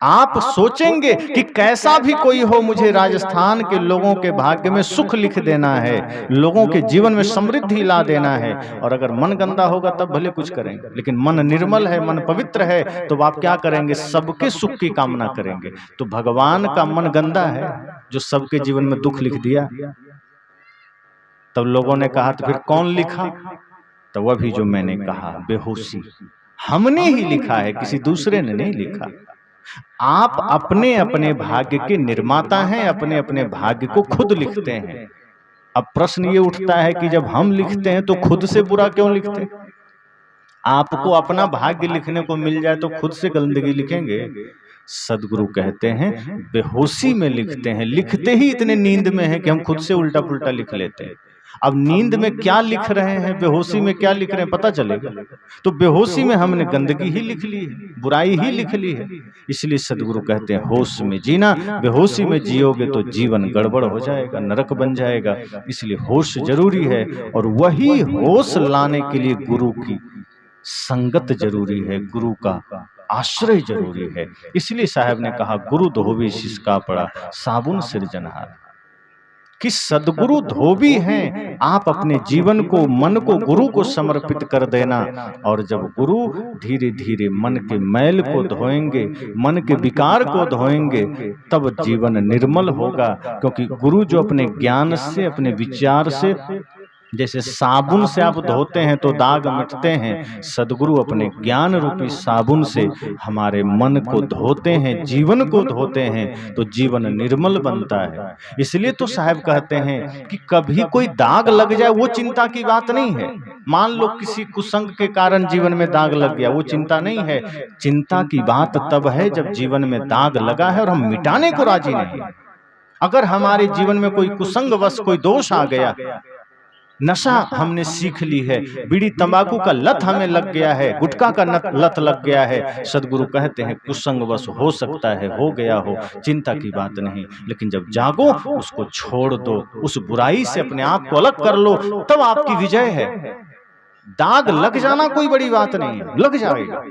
आप सोचेंगे कि कैसा भी कोई हो, मुझे राजस्थान के लोगों के भाग्य में सुख लिख देना है, लोगों के जीवन में समृद्धि ला देना है। और अगर मन गंदा होगा तब भले कुछ करेंगे, लेकिन मन निर्मल है, मन पवित्र है, तो आप क्या करेंगे? सबके सुख की कामना करेंगे। तो भगवान का मन गंदा है जो सबके जीवन में दुख लिख दिया। तब लोगों ने कहा तो फिर कौन लिखा? तो वह भी जो मैंने कहा, बेहोशी। हमने ही लिखा है, किसी दूसरे ने नहीं लिखा। आप अपने अपने भाग्य के निर्माता हैं, अपने अपने भाग्य को खुद लिखते हैं। अब प्रश्न ये उठता है कि जब हम लिखते हैं तो खुद से बुरा क्यों लिखते? आपको अपना भाग्य लिखने को मिल जाए तो खुद से गंदगी लिखेंगे? सदगुरु कहते हैं बेहोशी में लिखते हैं, लिखते ही इतने नींद में है कि हम खुद से उल्टा पुल्टा लिख लेते हैं। अब नींद में क्या लिख रहे हैं, बेहोशी में क्या लिख रहे हैं, पता चलेगा। तो बेहोशी में हमने गंदगी ही लिख ली है, बुराई ही लिख ली है। इसलिए सदगुरु कहते हैं होश में जीना। बेहोशी में जियोगे तो जीवन गड़बड़ हो जाएगा, नरक बन जाएगा। इसलिए होश जरूरी है, और वही होश लाने के लिए गुरु की संगत जरूरी है, गुरु का आश्रय जरूरी है। इसलिए साहब ने कहा गुरु धोबी सिसका पड़ा, साबुन सिरजनहार। कि सदगुरु धोबी हैं, आप अपने जीवन को, मन को गुरु को समर्पित कर देना। और जब गुरु धीरे धीरे मन के मैल को धोएंगे, मन के विकार को धोएंगे, तब जीवन निर्मल होगा। क्योंकि गुरु जो अपने ज्ञान से, अपने विचार से, जैसे साबुन से आप धोते हैं तो दाग मिटते हैं, सदगुरु अपने ज्ञान रूपी साबुन से हमारे मन को धोते हैं, जीवन को धोते हैं, तो जीवन निर्मल बनता है। इसलिए तो साहब कहते हैं कि कभी कोई दाग लग जाए वो चिंता की बात नहीं है। मान लो किसी कुसंग के कारण जीवन में दाग लग गया, वो चिंता नहीं है। चिंता की बात तब है जब जीवन में दाग लगा है और हम मिटाने को राजी नहीं। अगर हमारे जीवन में कोई कुसंगवश कोई दोष आ गया, नशा हमने सीख ली है, बीड़ी तंबाकू का लत हमें लग गया है, गुटखा का लत लग गया है, सदगुरु कहते हैं कुसंगवश हो सकता है, हो गया हो, चिंता की बात नहीं। लेकिन जब जागो उसको छोड़ दो, उस बुराई से अपने आप को अलग कर लो, तब आपकी विजय है। दाग लग जाना कोई बड़ी बात नहीं है, लग जाएगा।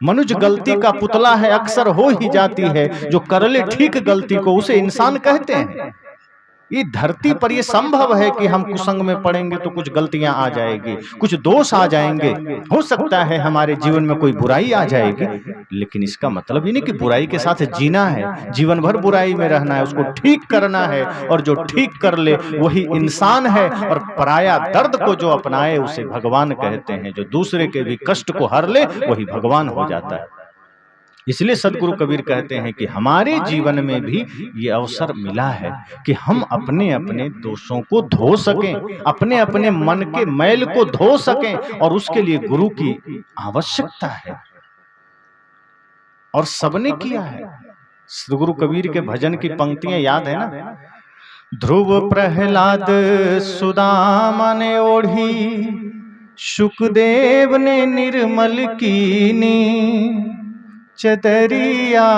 मनुष्य गलती का पुतला है, अक्सर हो ही जाती है। जो कर ले ठीक गलती को उसे इंसान कहते हैं। ये धरती पर ये संभव है कि हम कुसंग में पड़ेंगे तो कुछ गलतियां आ जाएगी, कुछ दोष आ जाएंगे, हो सकता है हमारे जीवन में कोई बुराई आ जाएगी, लेकिन इसका मतलब ये नहीं कि बुराई के साथ जीना है, जीवन भर बुराई में रहना है, उसको ठीक करना है, और जो ठीक कर ले वही इंसान है। और पराया दर्द को जो अपनाए उसे भगवान कहते हैं, जो दूसरे के भी कष्ट को हर ले वही भगवान हो जाता है। इसलिए सदगुरु कबीर कहते हैं कि हमारे जीवन में भी ये अवसर मिला है कि हम अपने अपने दोषों को धो सकें, अपने अपने मन के मैल को धो सकें, और उसके लिए गुरु की आवश्यकता है, और सबने किया है। सदगुरु कबीर के भजन की पंक्तियां याद है ना? ध्रुव प्रहलाद सुदामा ने ओढ़ी, शुकदेव ने निर्मल कीनी चदरिया,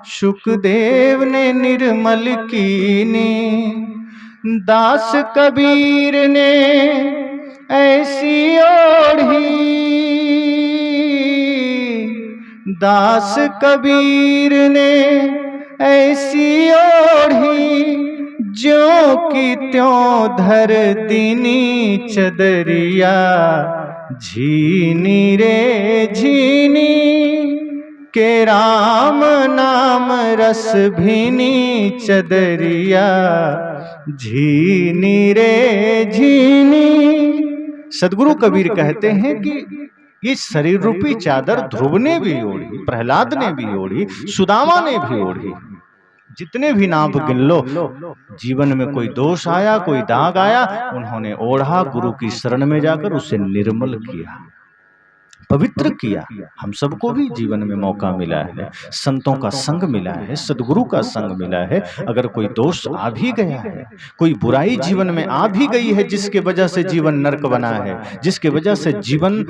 शुकदेव ने निर्मल कीनी, दास कबीर ने ऐसी ओढ़ी, दास कबीर ने ऐसी ओढ़ी, ज्यों की त्यों धर दीनी चदरिया, झीनी रे झीनी के राम नाम रस भीनी चदरिया, झीनी रे झीनी। सदगुरु कबीर कहते हैं कि ये शरीर रूपी चादर ध्रुव ने भी ओढ़ी, प्रहलाद ने भी ओढ़ी, सुदामा ने भी ओढ़ी, जितने भी नाम गिन लो, जीवन में कोई दोष आया, कोई दाग आया, उन्होंने ओढ़ा, गुरु की शरण में जाकर उसे निर्मल किया, पवित्र किया। हम सबको भी जीवन में मौका मिला है, संतों का संग मिला है, सदगुरु का संग मिला है। अगर कोई दोष आ भी गया है, कोई बुराई जीवन में आ भी गई है, जिसके वजह से जीवन नरक बना है, जिसके वजह से जीवन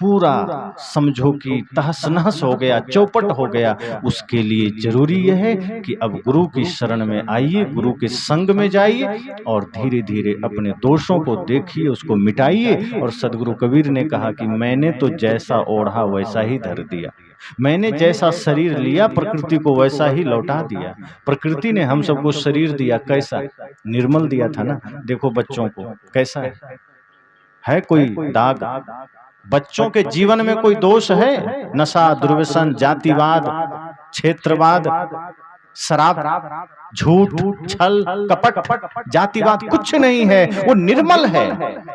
पूरा समझो कि तहस नहस हो गया, चौपट हो गया, उसके लिए जरूरी यह है कि अब गुरु की शरण में आइए, गुरु के संग में जाइए, और धीरे धीरे अपने दोषों को देखिए, उसको मिटाइए। और सदगुरु कबीर ने कहा कि मैंने तो जैसा ओढ़ा वैसा ही धर दिया, मैंने जैसा शरीर लिया प्रकृति को वैसा ही लौटा दिया। प्रकृति ने हम सबको शरीर दिया, कैसा? निर्मल दिया था ना। देखो बच्चों को कैसा है कोई दाग? बच्चों के जीवन में कोई दोष है? नशा, दुर्व्यसन, जातिवाद, क्षेत्रवाद, शराब, झूठ, छल, कपट, जातिवाद कुछ नहीं है, वो निर्मल है।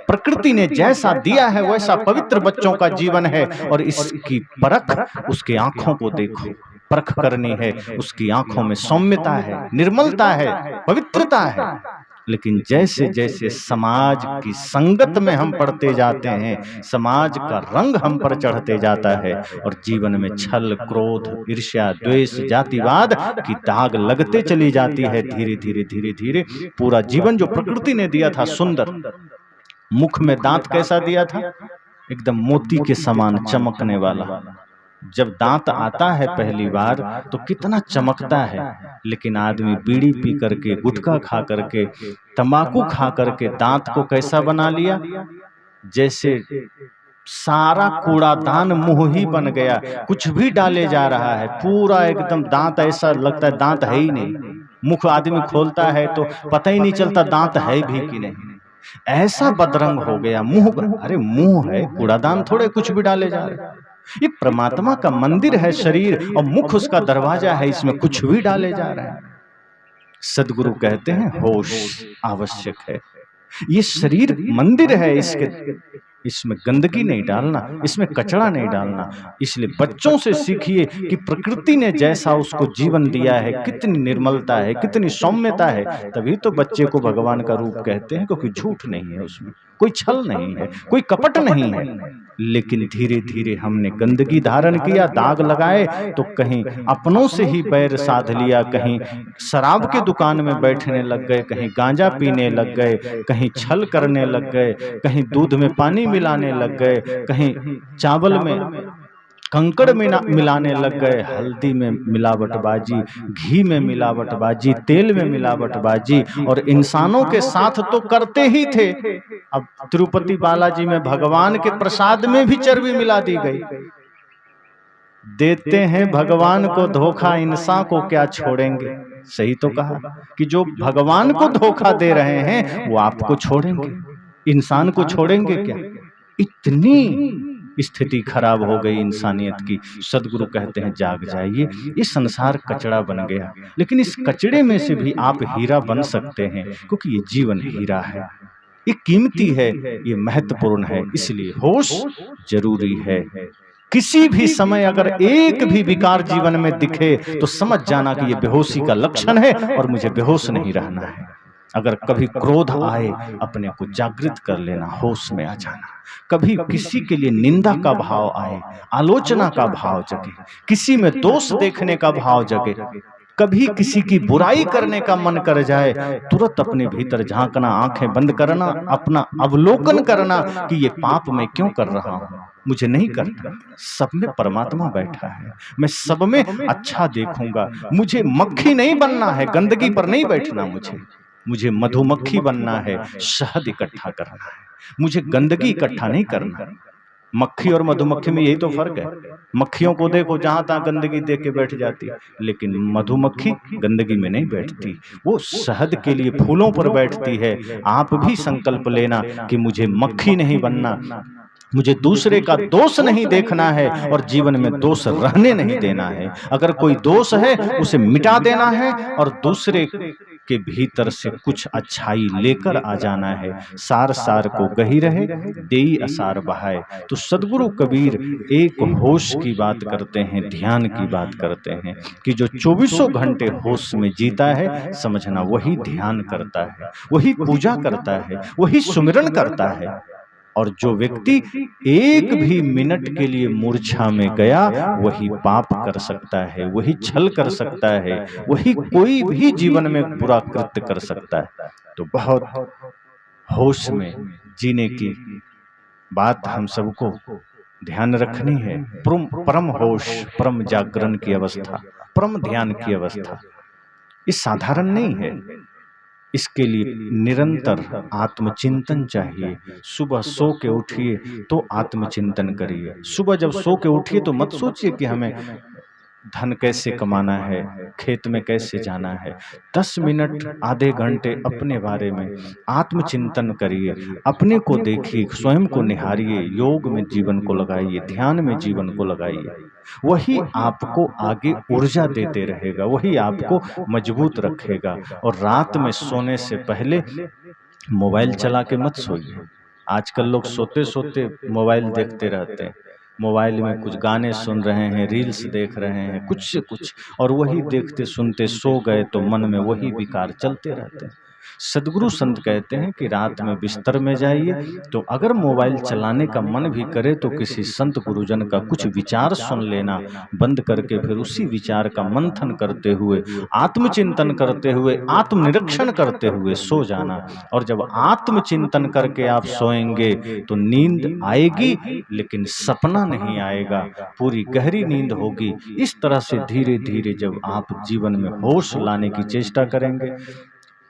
प्रकृति ने जैसा दिया है वैसा पवित्र बच्चों का जीवन है, और इसकी परख उसकी आंखों को देखो, परख करनी है। उसकी आंखों में सौम्यता है, निर्मलता है, पवित्रता है। लेकिन जैसे जैसे समाज की संगत में हम पड़ते जाते हैं, समाज का रंग हम पर चढ़ते जाता है, और जीवन में छल, क्रोध, ईर्ष्या, द्वेष, जातिवाद की दाग लगते चली जाती है। धीरे धीरे धीरे धीरे पूरा जीवन जो प्रकृति ने दिया था सुंदर, मुख में दांत कैसा दिया था? एकदम मोती के समान चमकने वाला। जब दांत आता है पहली बार तो कितना चमकता है, लेकिन आदमी बीड़ी पी करके, गुटखा खा करके, तंबाकू खा करके दांत को कैसा बना लिया? जैसे सारा कूड़ादान मुंह ही बन गया, कुछ भी डाले जा रहा है, पूरा एकदम दांत ऐसा लगता है दांत है ही नहीं। मुख आदमी खोलता है तो पता ही नहीं चलता दांत है भी कि नहीं, ऐसा बदरंग हो गया मुंह। अरे मुंह है, कूड़ादान थोड़े कुछ भी डाले जा रहे। ये परमात्मा का मंदिर है शरीर, और मुख उसका दरवाजा है, इसमें कुछ भी डाले जा रहे हैं। सदगुरु कहते हैं होश आवश्यक है। ये शरीर मंदिर है, इसमें गंदगी नहीं डालना, इसमें कचरा नहीं डालना। इसलिए बच्चों से सीखिए कि प्रकृति ने जैसा उसको जीवन दिया है, कितनी निर्मलता है, कितनी सौम्यता है। तभी तो बच्चे को भगवान का रूप कहते हैं, क्योंकि झूठ नहीं है उसमें, कोई छल नहीं है, कोई कपट नहीं है। लेकिन धीरे धीरे हमने गंदगी धारण किया, दाग लगाए, तो कहीं अपनों से ही बैर साध लिया, कहीं शराब के दुकान में बैठने लग गए, कहीं गांजा पीने लग गए, कहीं छल करने लग गए, कहीं दूध में पानी मिलाने लग गए, कहीं चावल में कंकड़ मिलाने लग गए, हल्दी में मिलावटबाजी, घी में मिलावटबाजी, तेल में मिलावटबाजी, और इंसानों के साथ तो करते ही थे। अब तिरुपति बालाजी में भगवान के प्रसाद में भी चर्बी मिला दी गई। देते हैं भगवान को धोखा, इंसान को क्या छोड़ेंगे। सही तो कहा कि जो भगवान को धोखा दे रहे हैं वो आपको छोड़ेंगे, इंसान को छोड़ेंगे क्या। इतनी स्थिति खराब हो गई इंसानियत की। सदगुरु कहते हैं जाग जाइए, ये संसार कचड़ा बन गया, लेकिन इस कचड़े में से भी आप हीरा बन सकते हैं, क्योंकि ये जीवन हीरा है, ये कीमती है, ये महत्वपूर्ण है। इसलिए होश जरूरी है। किसी भी समय अगर एक भी विकार जीवन में दिखे तो समझ जाना कि ये बेहोशी का लक्षण है और मुझे बेहोश नहीं रहना है। अगर कभी क्रोध आए, अपने को जागृत कर लेना, होश में आ जाना। कभी किसी के लिए निंदा का भाव आए, आलोचना का भाव जगे, किसी में दोष देखने का भाव जगे, कभी किसी की बुराई करने का मन कर जाए, तुरंत अपने भीतर झांकना, आंखें बंद करना, अपना अवलोकन करना कि ये पाप मैं क्यों कर रहा हूं, मुझे नहीं करना। सब में परमात्मा बैठा है, मैं सब में अच्छा देखूंगा। मुझे मक्खी नहीं बनना है, गंदगी पर नहीं बैठना, मुझे मधुमक्खी बनना है, शहद इकट्ठा करना है, मुझे गंदगी इकट्ठा नहीं करना। मक्खी और मधुमक्खी में यही तो फर्क है। मक्खियों को देखो जहां तहां गंदगी देख के बैठ जाती, लेकिन मधुमक्खी गंदगी में नहीं बैठती, वो शहद के लिए फूलों पर बैठती है। आप भी संकल्प लेना कि मुझे मक्खी नहीं बनना, मुझे दूसरे का दोष नहीं देखना है और जीवन में दोष रहने नहीं देना है। अगर कोई दोष है उसे मिटा देना है और दूसरे के भीतर से कुछ अच्छाई लेकर आ जाना है। सार सार को गही रहे, देई असार बहाए। तो सदगुरु कबीर एक होश की बात करते हैं, ध्यान की बात करते हैं कि जो 24 घंटे होश में जीता है, समझना वही ध्यान करता है, वही पूजा करता है, वही सुमिरन करता है। और जो व्यक्ति एक भी मिनट के लिए मूर्छा में गया, वही पाप कर सकता है, वही छल कर सकता है, वही कोई भी जीवन में बुरा कृत्य कर सकता है। तो बहुत होश में जीने की बात हम सबको ध्यान रखनी है। परम होश, परम जागरण की अवस्था, परम ध्यान की अवस्था, ये साधारण नहीं है। इसके लिए निरंतर आत्मचिंतन चाहिए। सुबह सो के उठिए तो आत्मचिंतन करिए। सुबह जब सो के उठिए तो मत सोचिए कि हमें धन कैसे कमाना है, खेत में कैसे जाना है। 10 मिनट, आधे घंटे अपने बारे में आत्मचिंतन करिए, अपने को देखिए, स्वयं को निहारिए, योग में जीवन को लगाइए, ध्यान में जीवन को लगाइए। वही आपको आगे ऊर्जा देते रहेगा, वही आपको मजबूत रखेगा। और रात में सोने से पहले मोबाइल चला के मत सोइए। आजकल लोग सोते सोते मोबाइल देखते रहते हैं, मोबाइल में कुछ गाने सुन रहे हैं, रील्स देख रहे हैं, कुछ से कुछ, और वही देखते सुनते सो गए तो मन में वही विकार चलते रहते हैं। सदगुरु संत कहते हैं कि रात में बिस्तर में जाइए तो अगर मोबाइल चलाने का मन भी करे तो किसी संत गुरुजन का कुछ विचार सुन लेना, बंद करके फिर उसी विचार का मंथन करते हुए, आत्मचिंतन करते हुए, आत्मनिरीक्षण करते हुए सो जाना। और जब आत्मचिंतन करके आप सोएंगे तो नींद आएगी, लेकिन सपना नहीं आएगा, पूरी गहरी नींद होगी। इस तरह से धीरे धीरे जब आप जीवन में होश लाने की चेष्टा करेंगे,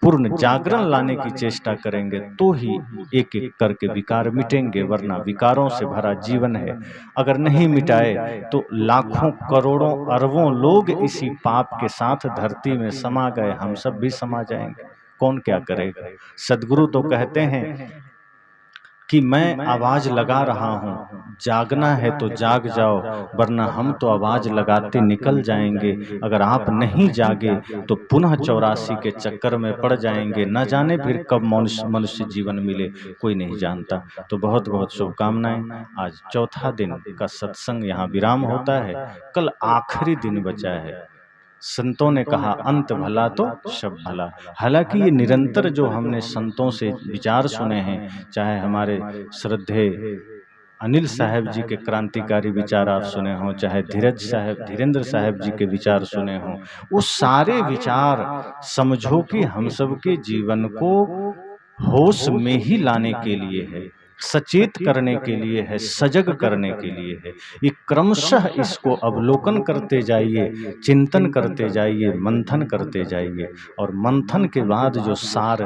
पूर्ण जागरण लाने की चेष्टा करेंगे, तो ही एक एक करके विकार मिटेंगे, वरना विकारों से भरा जीवन है। अगर नहीं मिटाए तो लाखों करोड़ों अरबों लोग इसी पाप के साथ धरती में समा गए, हम सब भी समा जाएंगे, कौन क्या करेगा। सदगुरु तो कहते हैं कि मैं आवाज लगा रहा हूँ, जागना है तो जाग जाओ, वरना हम तो आवाज लगाते निकल जाएंगे। अगर आप नहीं जागे तो पुनः 84 के चक्कर में पड़ जाएंगे, न जाने फिर कब मनुष्य जीवन मिले, कोई नहीं जानता। तो बहुत बहुत शुभकामनाएं। आज चौथा दिन का सत्संग यहाँ विराम होता है, कल आखिरी दिन बचा है। संतों ने कहा अंत भला तो सब भला। हालांकि ये निरंतर जो हमने संतों से विचार सुने हैं, चाहे हमारे श्रद्धे अनिल साहब जी के क्रांतिकारी विचार आप सुने हों, चाहे धीरेन्द्र साहब जी के विचार सुने हों, वो सारे विचार समझो कि हम सबके जीवन को होश में ही लाने के लिए है, सचेत करने के लिए है, सजग करने के लिए है। ये क्रमशः इसको अवलोकन करते जाइए, चिंतन करते जाइए, मंथन करते जाइए, और मंथन के बाद जो सार